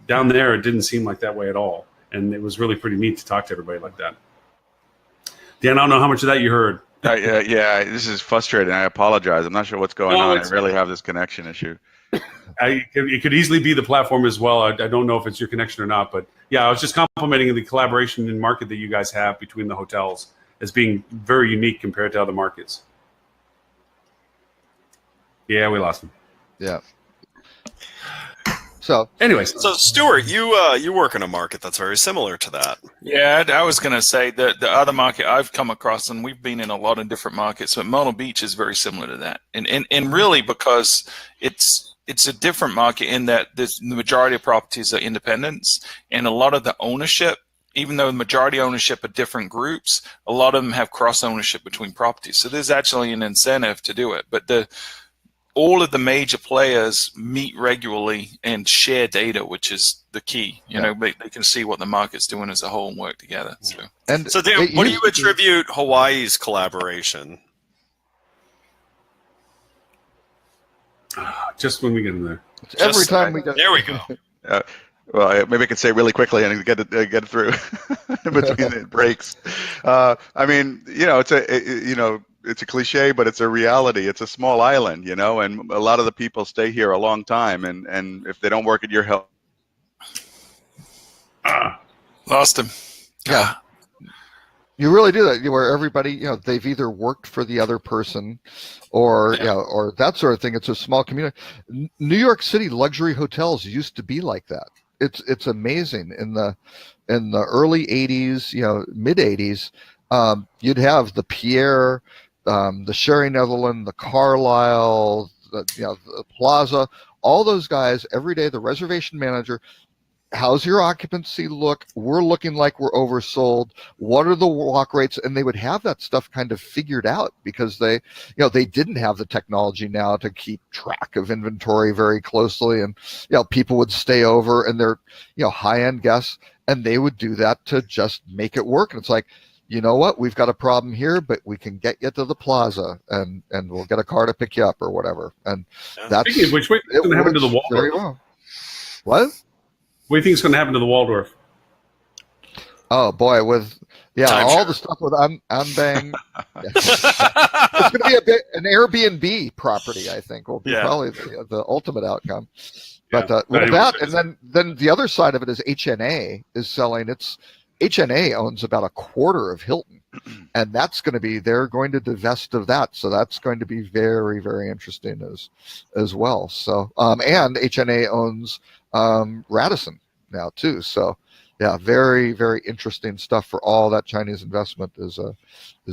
Down there, it didn't seem like that way at all. And it was really pretty neat to talk to everybody like that. Dan, I don't know how much of that you heard. Yeah, this is frustrating. I apologize. I'm not sure what's going on. I really have this connection issue. It could easily be the platform as well. I don't know if it's your connection or not, but yeah, I was just complimenting the collaboration and market that you guys have between the hotels as being very unique compared to other markets. Yeah, we lost him. Yeah. So, anyways, so Stuart, you work in a market that's very similar to that. Yeah, I was going to say that the other market I've come across, and we've been in a lot of different markets, but Myrtle Beach is very similar to that, and really because it's a different market in that the majority of properties are independents, and a lot of the ownership, even though the majority ownership are different groups, a lot of them have cross ownership between properties. So there's actually an incentive to do it, but all of the major players meet regularly and share data, which is the key. You know, they can see what the market's doing as a whole and work together. So Dan, what do you attribute Hawaii's collaboration? Just when we get in there. Every time we get there, we go. Well, maybe I could say really quickly and get it through between the breaks. I mean, it's a cliche, but it's a reality. It's a small island, and a lot of the people stay here a long time. And if they don't work at your help, lost him. Yeah, you really do that. Where everybody, they've either worked for the other person, or or that sort of thing. It's a small community. New York City luxury hotels used to be like that. It's amazing. In the early '80s, mid '80s, you'd have the Pierre, the Sherry Netherland, the Carlisle, the Plaza, all those guys every day. The reservation manager, how's your occupancy look? We're looking like we're oversold. What are the walk rates? And they would have that stuff kind of figured out because they didn't have the technology now to keep track of inventory very closely. And, people would stay over and they're, high-end guests, and they would do that to just make it work. And it's like, you know what? We've got a problem here, but we can get you to the Plaza, and we'll get a car to pick you up or whatever. And that's speaking of which, what's going to happen to the Waldorf? Very well. What? What do you think is going to happen to the Waldorf? Oh boy, with Yeah, Time all share. the stuff with Anbang. It's going to be an Airbnb property, I think, will be Yeah. probably the ultimate outcome. Yeah. But But well, anyways, that, and then the other side of it is HNA is selling its. HNA owns about a quarter of Hilton, and that's going to be, they're going to divest of that, so that's going to be very, very interesting as well. So and HNA owns Radisson now too, so yeah, very, very interesting stuff for all that Chinese investment is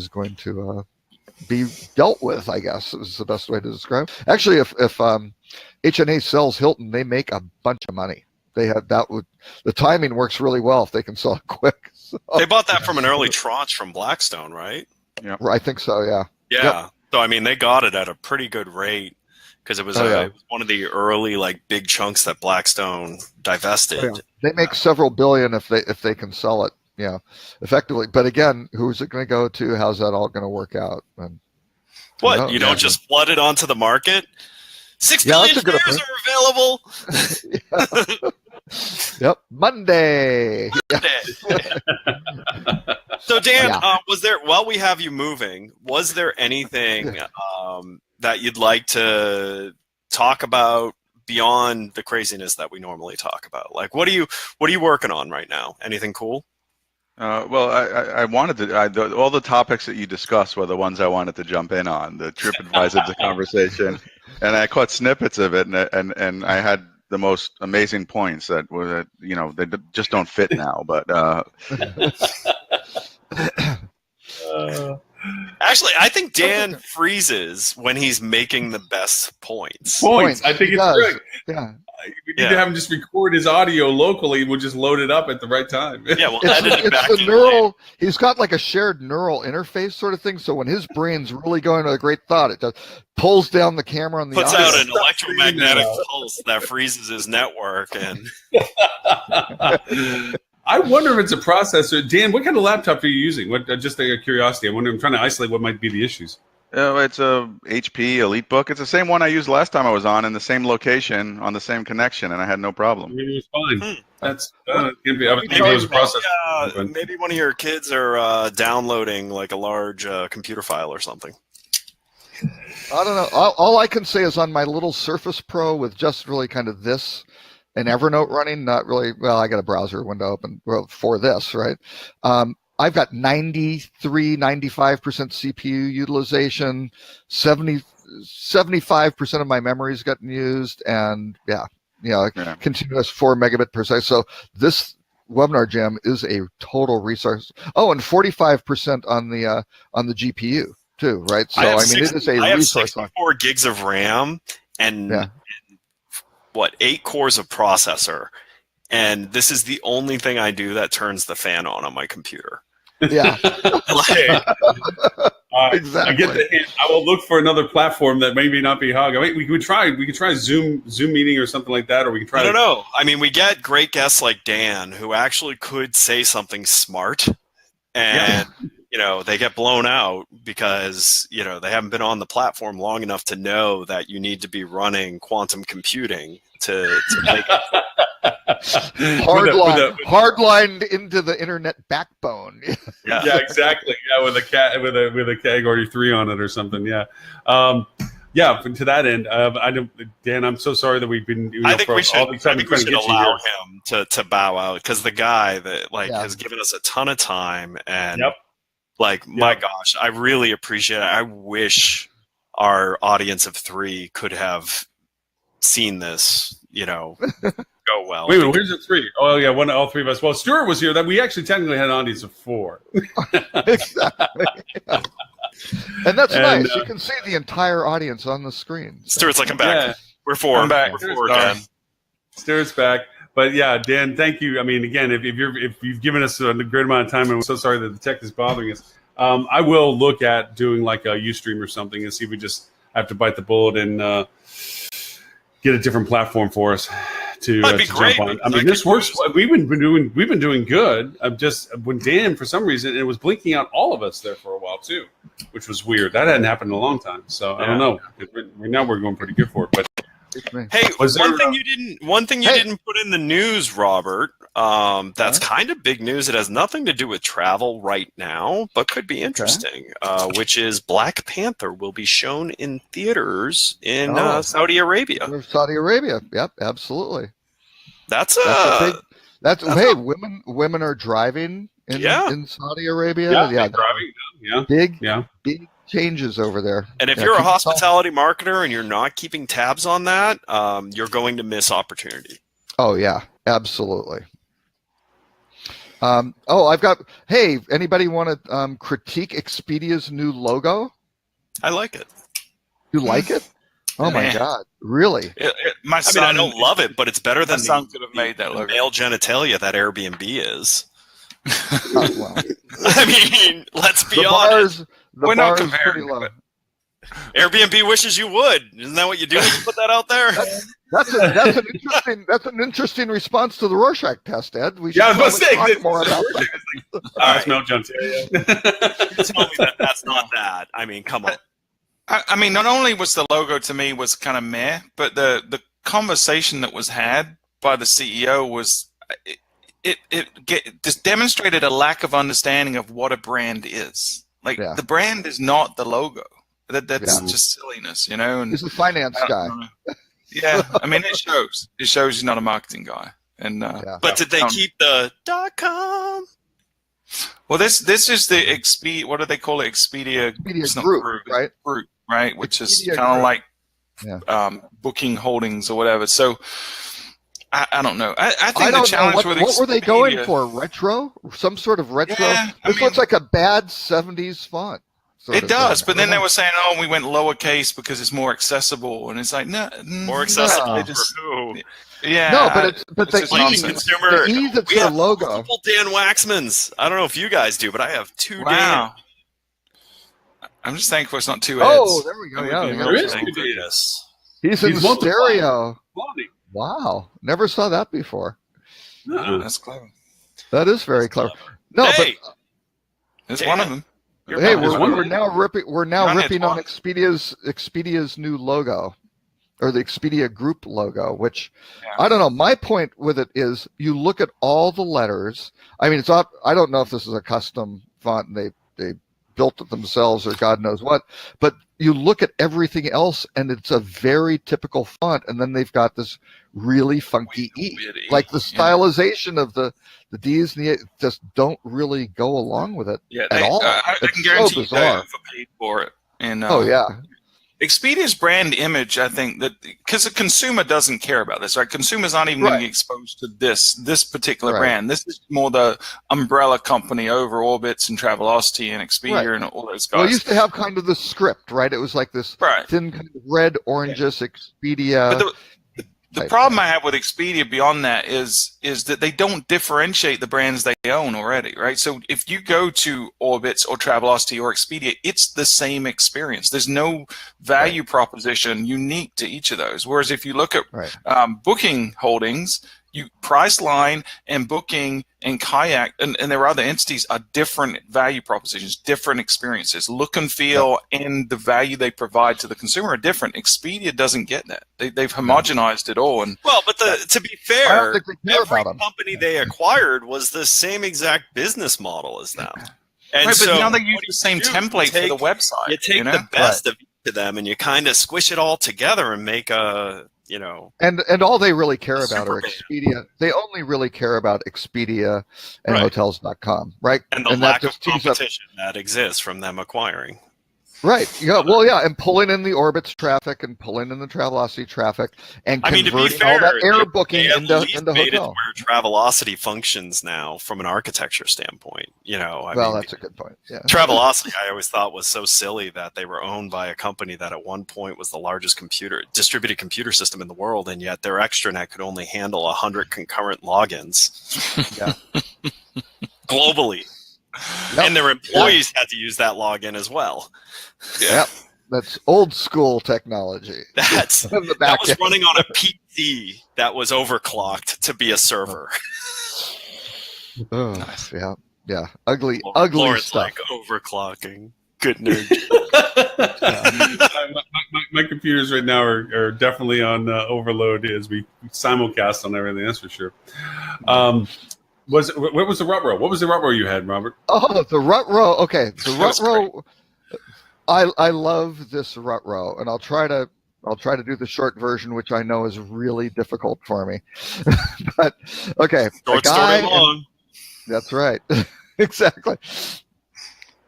going to be dealt with, I guess is the best way to describe it. Actually, if HNA sells Hilton, they make a bunch of money. They have the timing works really well if they can sell it quick. So, They bought that from an early tranche from Blackstone, right? I think so, yeah. Yeah. Yep. So I mean, they got it at a pretty good rate because it was it was one of the early like big chunks that Blackstone divested. Yeah. They make several billion if they can sell it, effectively. But again, who's it going to go to? How's that all going to work out? And What, you don't just flood it onto the market? 6 Yeah, billion that's a good shares are available. Yep, Monday. So Dan, Yeah. was there, while we have you moving, was there anything that you'd like to talk about beyond the craziness that we normally talk about? Like, what are you working on right now? Anything cool? Well, I wanted to. All the topics that you discussed were the ones I wanted to jump in on. The TripAdvisor conversation, and I caught snippets of it, and I had the most amazing points that were, they just don't fit now. But Actually, I think Dan freezes when he's making the best points. I think He it's does. great. Yeah. We need to have him just record his audio locally. We'll just load it up at the right time. Yeah, we'll It's edit it back the in. neural. He's got like a shared neural interface sort of thing. So when his brain's really going to a great thought, it does pulls down the camera on the Puts audio. out an electromagnetic pulse that freezes his network, and I wonder if it's a processor. Dan, what kind of laptop are you using? What? Just out of curiosity, I'm trying to isolate what might be the issues. it's a HP EliteBook. It's the same one I used last time I was on, in the same location, on the same connection, and I had no problem. It was fine. That's I was thinking it was a processor. maybe one of your kids are downloading like a large computer file or something. I don't know. All I can say is on my little Surface Pro with just really kind of this and Evernote running, not really. Well, I got a browser window open for this, right? I've got 93, 95% CPU utilization, 75% of my memory's gotten used, and continuous 4 megabit per second. So this Webinar Jam is a total resource. Oh, and 45% on the GPU too, right? So I mean, it is a I have resource. 64 gigs of RAM and 8 cores of processor. And this is the only thing I do that turns the fan on my computer. Yeah. I Exactly. get the hint. I will look for another platform that maybe not be Hog. I mean, we could try Zoom meeting or something like that, or we can try. I don't know. I mean, we get great guests like Dan who actually could say something smart, and they get blown out because they haven't been on the platform long enough to know that you need to be running quantum computing to make it. Hardlined into the internet backbone. Yeah, exactly. Yeah, with a category 3 on it or something. Yeah. To that end, Dan, I'm so sorry that we've been. I think we should allow him to bow out, because the guy that has given us a ton of time, and my gosh, I really appreciate it. I wish our audience of 3 could have seen this, go well. Wait a minute, where's the 3? Oh yeah, all 3 of us. Well, Stuart was here. That we actually technically had an audience of 4. Exactly. And that's nice. You can see the entire audience on the screen. So. Stuart's like, I'm back. Yeah. We're 4. I'm back. We're 4 again. Stuart's back. But yeah, Dan, thank you. I mean, again, if you've given us a great amount of time, and we're so sorry that the tech is bothering us. I will look at doing like a Ustream or something and see if we just have to bite the bullet and get a different platform for us to jump on. I mean, this works. We've been doing good. Just when Dan, for some reason, it was blinking out all of us there for a while too, which was weird. That hadn't happened in a long time. So I don't know. Right now we're going pretty good for it. But hey, one thing you didn't put in the news, Robert. That's kind of big news. It has nothing to do with travel right now, but could be interesting, which is Black Panther will be shown in theaters in Saudi Arabia. Saudi Arabia. Yep, absolutely. That's hey, women are driving in Saudi Arabia. Yeah, driving. Yeah. Big changes over there. And if you're a hospitality marketer and you're not keeping tabs on that, you're going to miss opportunity. Oh yeah, absolutely. Hey, anybody want to critique Expedia's new logo? I like it. You like it? Oh my God, really? My son, I don't love it, but it's better than son could have made that logo. Male genitalia that Airbnb is. Well. I mean, let's be honest. We're not comparing. Airbnb wishes you would. Isn't that what you do when you put that out there? That's an interesting response to the Rorschach test, Ed. We should talk more about that. Smell genitalia. Tell me that's not that. I mean, come on. I mean, not only was the logo to me was kind of meh, but the conversation that was had by the CEO was it just demonstrated a lack of understanding of what a brand is. Like the brand is not the logo. That's just silliness, you know. And he's a finance guy. Yeah, I mean it shows. It shows he's not a marketing guy. And but did they keep the .com? Well, this is the Expedia. What do they call it? Expedia Group, right? Group, right? Which Expedia is kind of like Booking Holdings or whatever. So I don't know. I think the challenge with what were they going for? Retro? Some sort of retro? Yeah, this looks like a bad 70s font. It does, but then they were saying, "Oh, we went lowercase because it's more accessible," and it's like, no, more accessible. No, but the ease it's their logo. Multiple Dan Waxmans. I don't know if you guys do, but I have two. Wow. I'm just thankful it's not two Eds. Oh, there we go. There is two Eds. He's in stereo. Wow, never saw that before. No, that's clever. That is very clever. No, but it's one of them. Hey, we're now ripping on Expedia's new logo, or the Expedia Group logo. Which I don't know. My point with it is, you look at all the letters. I mean, I don't know if this is a custom font and they built it themselves or God knows what, but you look at everything else and it's a very typical font, and then they've got this really funky E. Like the stylization of the D's and the A's just don't really go along with it at all. I can guarantee you they overpaid for it. And Expedia's brand image, I think that because the consumer doesn't care about this, right? Consumers aren't even going to be exposed to this particular brand. This is more the umbrella company over Orbitz and Travelocity and Expedia and all those guys. Well, it used to have kind of the script, right? It was like this thin kind of red, orangish Expedia. But the problem I have with Expedia beyond that is that they don't differentiate the brands they own already, right? So if you go to Orbitz or Travelocity or Expedia, it's the same experience. There's no value proposition unique to each of those. Whereas if you look at Booking Holdings, Priceline and Booking and Kayak and there are other entities are different value propositions, different experiences. Look and feel and the value they provide to the consumer are different. Expedia doesn't get that. They've homogenized it all. And but to be fair, every company they acquired was the same exact business model as them. And but now they use the same template for the website. You take the best of each of them and you kind of squish it all together and make a And all they really care about are Expedia. They only really care about Expedia and Hotels.com, right? And the lack of competition that exists from them acquiring. Right. Yeah. Well, yeah, and pulling in the Orbitz traffic and pulling in the Travelocity traffic and converting all that air booking into hotel. Where Travelocity functions now from an architecture standpoint. That's a good point. Yeah. Travelocity, I always thought was so silly that they were owned by a company that at one point was the largest distributed computer system in the world, and yet their extranet could only handle 100 concurrent logins. Globally. Yep. And their employees had to use that login as well. Yep. That's old school technology. That was running on a PC that was overclocked to be a server. Oh, nice. Yeah. Ugly Lawrence stuff. Like overclocking. Good nerd. my computers right now are definitely on overload as we simulcast on everything. That's for sure. What was the rut row? What was the rut row you had, Robert? Oh, the rut row. Okay, the rut row. I love this rut row, and I'll try to do the short version, which I know is really difficult for me. But okay, Short story long. That's right. Exactly.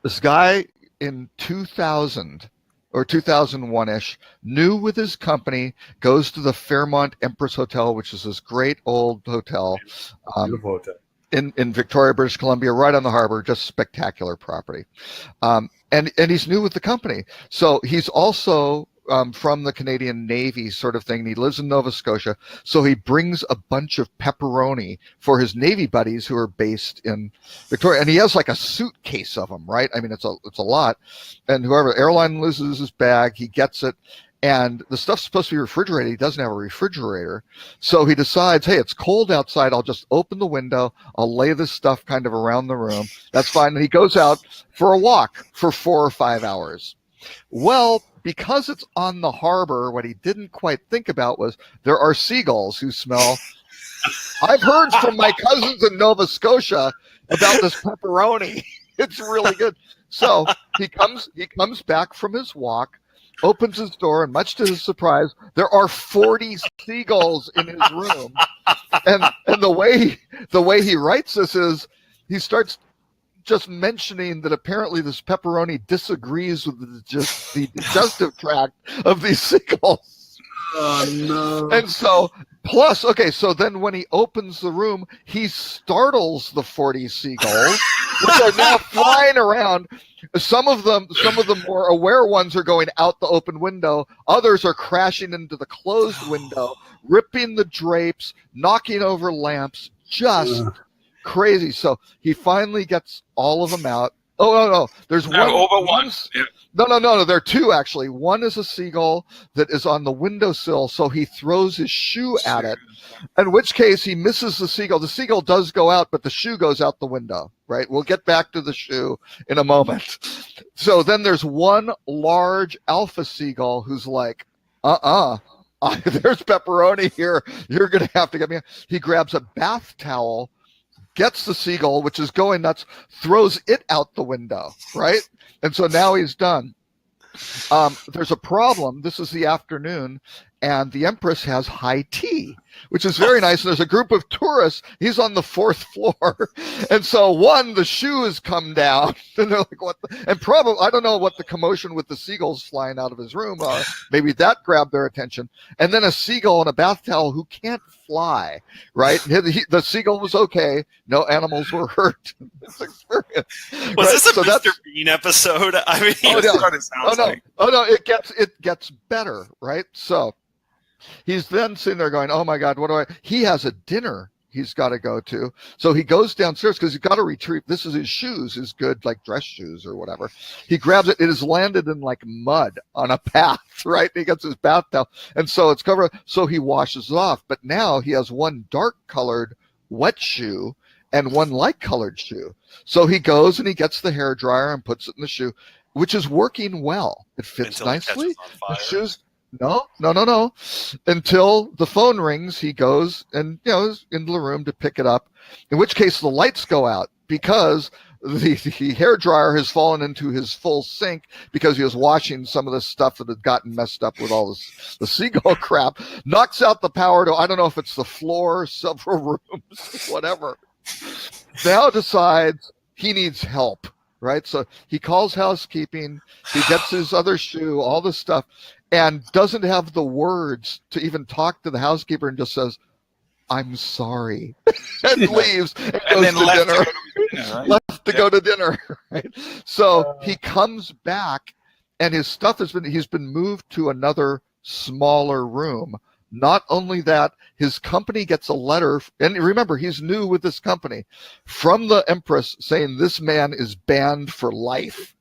This guy in 2000 or 2001-ish, new with his company, goes to the Fairmount Empress Hotel, which is this great old hotel, Beautiful hotel. in Victoria, British Columbia, right on the harbor, just spectacular property. And he's new with the company. So he's also from the Canadian Navy sort of thing. He lives in Nova Scotia. So he brings a bunch of pepperoni for his Navy buddies who are based in Victoria. And he has like a suitcase of them, right? I mean, it's a lot. And whoever airline loses his bag, he gets it. And the stuff's supposed to be refrigerated. He doesn't have a refrigerator. So he decides, hey, it's cold outside. I'll just open the window. I'll lay this stuff kind of around the room. That's fine. And he goes out for a walk for 4 or 5 hours. Well, because it's on the harbor, what he didn't quite think about was there are seagulls who smell. I've heard from my cousins in Nova Scotia about this pepperoni. It's really good. So he comes back from his walk, opens his door, and much to his surprise, there are 40 seagulls in his room. And the way he writes this is he starts just mentioning that apparently this pepperoni disagrees with the digestive tract of these seagulls. Oh no. And so plus, okay, so then when he opens the room, he startles the 40 seagulls, which are now flying around. Some of them more aware ones are going out the open window. Others are crashing into the closed window, ripping the drapes, knocking over lamps, just crazy. So he finally gets all of them out. Oh no, there's one. No, there are two actually. One is a seagull that is on the windowsill, so he throws his shoe at it, in which case he misses the seagull. The seagull does go out, but the shoe goes out the window, right? We'll get back to the shoe in a moment. So then there's one large alpha seagull who's like, there's pepperoni here. You're going to have to get me. He grabs a bath towel, gets the seagull, which is going nuts, throws it out the window, right? And so now he's done. There's a problem. This is the afternoon, and the Empress has high tea, which is very nice. And there's a group of tourists. He's on the 4th floor. And so the shoe has come down. And they're like, what? And probably, I don't know what the commotion with the seagulls flying out of his room are. Maybe that grabbed their attention. And then a seagull in a bath towel who can't fly, right? The seagull was okay. No animals were hurt in this experience. Was this a Mr. Bean episode? I mean, it gets better, right? So he's then sitting there going, oh my God, he has a dinner he's got to go to. So he goes downstairs because he's got to retrieve, this is his shoes, his good like dress shoes or whatever. He grabs it. It is landed in like mud on a path, right? He gets his bath towel. And so it's covered. So he washes it off. But now he has one dark colored wet shoe and one light colored shoe. So he goes and he gets the hair dryer and puts it in the shoe, which is working well. It fits nicely. The shoes. No. Until the phone rings, he goes and is into the room to pick it up. In which case the lights go out because the hair dryer has fallen into his full sink because he was washing some of the stuff that had gotten messed up with all the seagull crap. Knocks out the power to, I don't know if it's the floor, several rooms, whatever. Now decides he needs help, right? So he calls housekeeping. He gets his other shoe, all this stuff, and doesn't have the words to even talk to the housekeeper and just says, I'm sorry, and leaves and goes to dinner. Left to go to dinner, right? So he comes back and his stuff he's been moved to another smaller room. Not only that, his company gets a letter, and remember, he's new with this company, from the Empress saying this man is banned for life.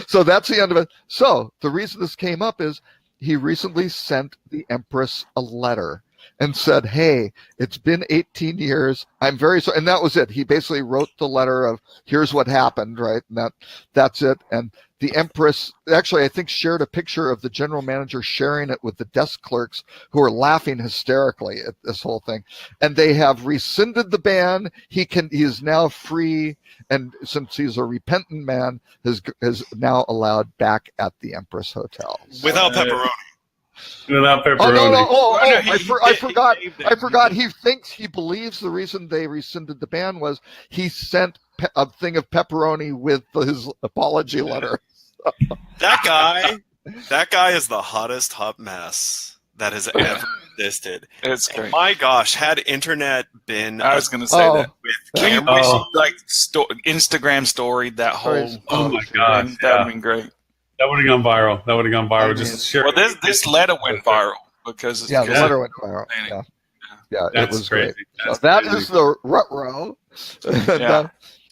So that's the end of it. So the reason this came up is he recently sent the Empress a letter and said, hey, it's been 18 years. I'm very sorry. And that was it. He basically wrote the letter of here's what happened, right? And that's it. And the Empress actually, I think, shared a picture of the general manager sharing it with the desk clerks who are laughing hysterically at this whole thing. And they have rescinded the ban. He is now free, and since he's a repentant man, is now allowed back at the Empress Hotel. Without pepperoni. Without pepperoni. Oh no! I forgot. He He believes the reason they rescinded the ban was he sent a thing of pepperoni with his apology letter. That guy is the hottest hot mess that has ever existed. It's great. My gosh, had internet been I was going to say that. with Can cameras, we like Instagram storied that whole? Oh my gosh, that would have been great. That would have gone viral. Just share. Well, this letter went viral because the letter went viral. Yeah, it was crazy. Great. So that is the rut row.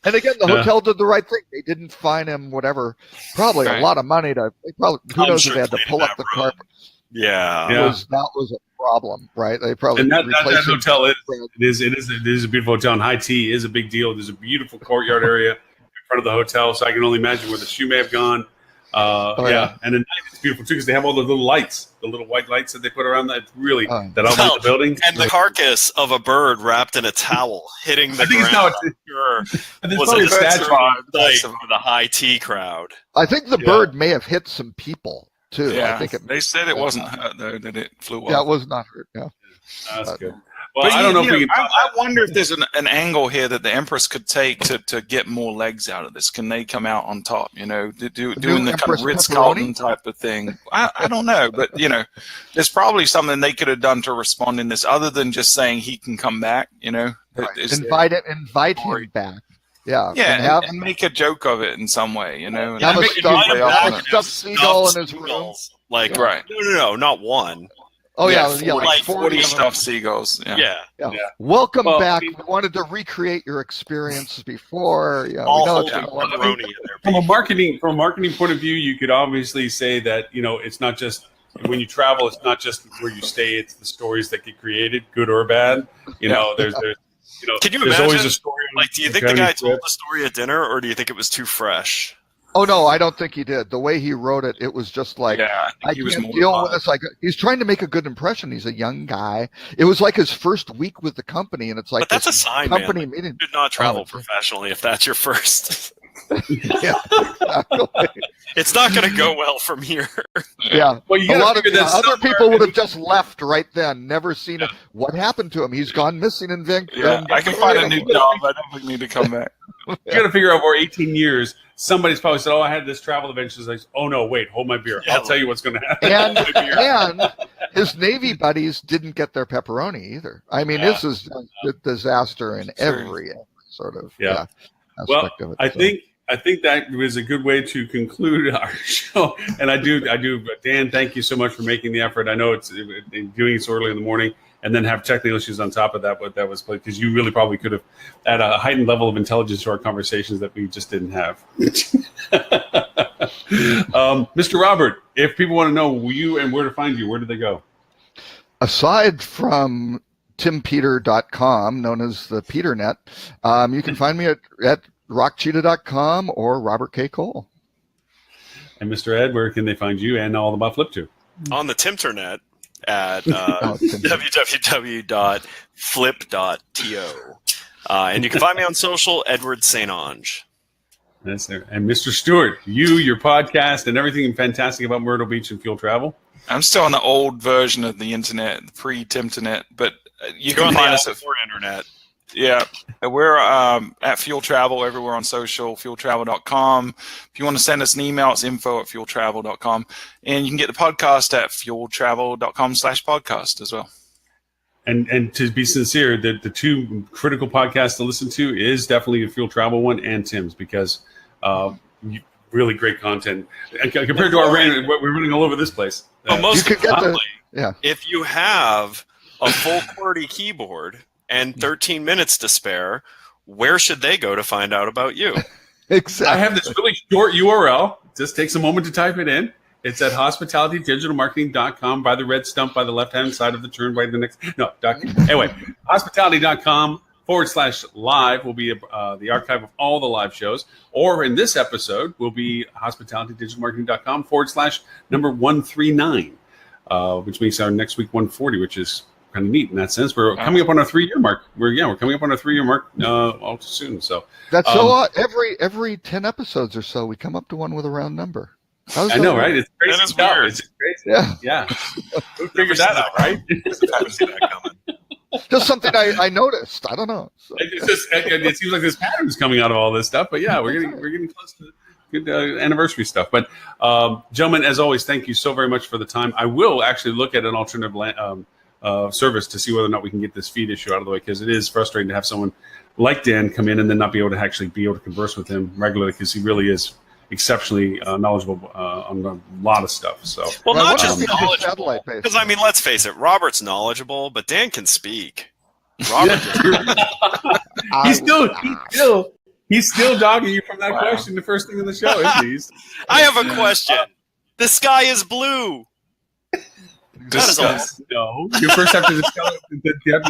And again, the hotel did the right thing. They didn't fine him, whatever. Probably a lot of money to. Who knows if they had to pull up the carpet. Yeah, that was a problem, right? They probably that hotel is a beautiful hotel, and high tea is a big deal. There's a beautiful courtyard area in front of the hotel, so I can only imagine where the shoe may have gone. And at night it's beautiful too because they have all the little lights, the little white lights that they put around that. It's really that outline the building. And the carcass of a bird wrapped in a towel hitting the ground. Was a statue of the high tea crowd. I think the bird may have hit some people too. Yeah, I think they said it wasn't hurt though; that it flew off. Yeah, it was not hurt. Yeah, that's good. Well, I don't know if we can. I wonder if there's an angle here that the Empress could take to get more legs out of this. Can they come out on top? You know, doing the kind of Ritz-Carlton type of thing. I don't know, but there's probably something they could have done to respond in this, other than just saying he can come back. Invite him back. Yeah, and make a joke of it in some way. Have a stuffed seagull in his room. Like no, not one. Oh yeah, 40 stuffed seagulls. Yeah. Welcome back. We wanted to recreate your experience before. From a marketing point of view, you could obviously say that it's not just when you travel. It's not just where you stay. It's the stories that get created, good or bad. There's Can you there's imagine? Always a story. Do you think the guy told the story at dinner, or do you think it was too fresh? Oh no, I don't think he did. The way he wrote it, it was just like I can't deal with this. Like he's trying to make a good impression. He's a young guy. It was like his first week with the company, and it's like but that's a sign, company man. meeting. You should not travel professionally if that's your first. Yeah, exactly. It's not going to go well from here. Yeah, well, a lot of other people would have just left right then. Never seen it. What happened to him? He's gone missing in Vancouver. Yeah, I can find a new job. I don't need to come back. You got to figure out over 18 years. Somebody's probably said, "Oh, I had this travel adventure." It's like, "Oh no, wait, hold my beer. I'll tell you what's going to happen." And his Navy buddies didn't get their pepperoni either. I mean, this is a disaster in every sort of aspect of it. I think that was a good way to conclude our show. And I do. Dan, thank you so much for making the effort. I know it's doing it so early in the morning, and then have technical issues on top of that. But that was because you really probably could have add a heightened level of intelligence to our conversations that we just didn't have. Mr. Robert, if people want to know you and where to find you, where do they go? Aside from timpeter.com, known as the PeterNet, you can find me at rockcheetah.com or Robert K. Cole. And Mr. Ed, where can they find you and all about Flip to? On the Timternet at www.flip.to. And you can find me on social, Edward StOnge. That's there. And Mr. Stuart, your podcast and everything fantastic about Myrtle Beach and fuel travel. I'm still on the old version of the internet, the pre-Timternet, but you can find us at internet. Yeah, we're at Fuel Travel everywhere on social, fueltravel.com. If you want to send us an email, it's info@fueltravel.com. And you can get the podcast at fueltravel.com/podcast as well. And to be sincere, the two critical podcasts to listen to is definitely the Fuel Travel one and Tim's, because really great content. Compared to our we're running all over this place. But most importantly, if you have a full QWERTY keyboard and 13 minutes to spare, where should they go to find out about you? Exactly. I have this really short URL. Just takes a moment to type it in. It's at hospitalitydigitalmarketing.com by the red stump by the left-hand side of the turn by the next. No, anyway, hospitality.com/ /live will be the archive of all the live shows. Or in this episode will be hospitalitydigitalmarketing.com /139, which makes our next week 140, which is kind of neat in that sense. We're coming up on our 3-year mark. We're coming up on our 3-year mark all too soon. So that's every 10 episodes or so we come up to one with a round number. I know, right? It's crazy. That is weird. It's crazy. Yeah. Who figured that out, right? Never see that coming. Just something I noticed. I don't know. So. It seems like this pattern is coming out of all this stuff, but yeah, we're getting close to good anniversary stuff. But gentlemen, as always, thank you so very much for the time. I will actually look at an alternative service to see whether or not we can get this feed issue out of the way, because it is frustrating to have someone like Dan come in and then not be able to converse with him regularly, because he really is exceptionally knowledgeable on a lot of stuff. So, well, not just knowledgeable, because I mean, let's face it, Robert's knowledgeable, but Dan can speak. Robert, he's still dogging you from that question. The first thing in the show, isn't he? I have a question. The sky is blue. No, you first have to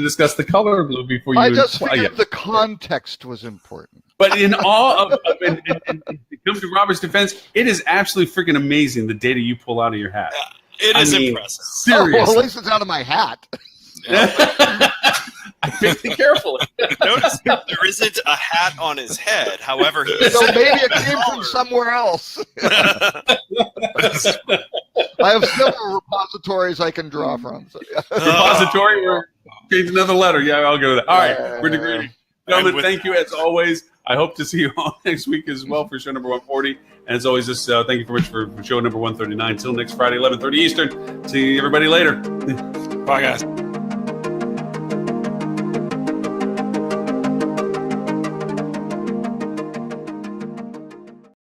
discuss the color blue before you. I just figured the context was important. But in all of it comes to Robert's defense, it is absolutely freaking amazing the data you pull out of your hat. It is impressive. Seriously, well, at least it's out of my hat. I picked it carefully. Notice there isn't a hat on his head. However, so maybe it came from somewhere else. I have several repositories I can draw from. So, yeah. Repository or change another letter. Yeah, I'll go with that. All right, we're degrading. Gentlemen, thank you as always. I hope to see you all next week as well for show number 140. And as always, thank you very much for show number 139. Until next Friday, 11:30 Eastern. See everybody later. Bye, guys.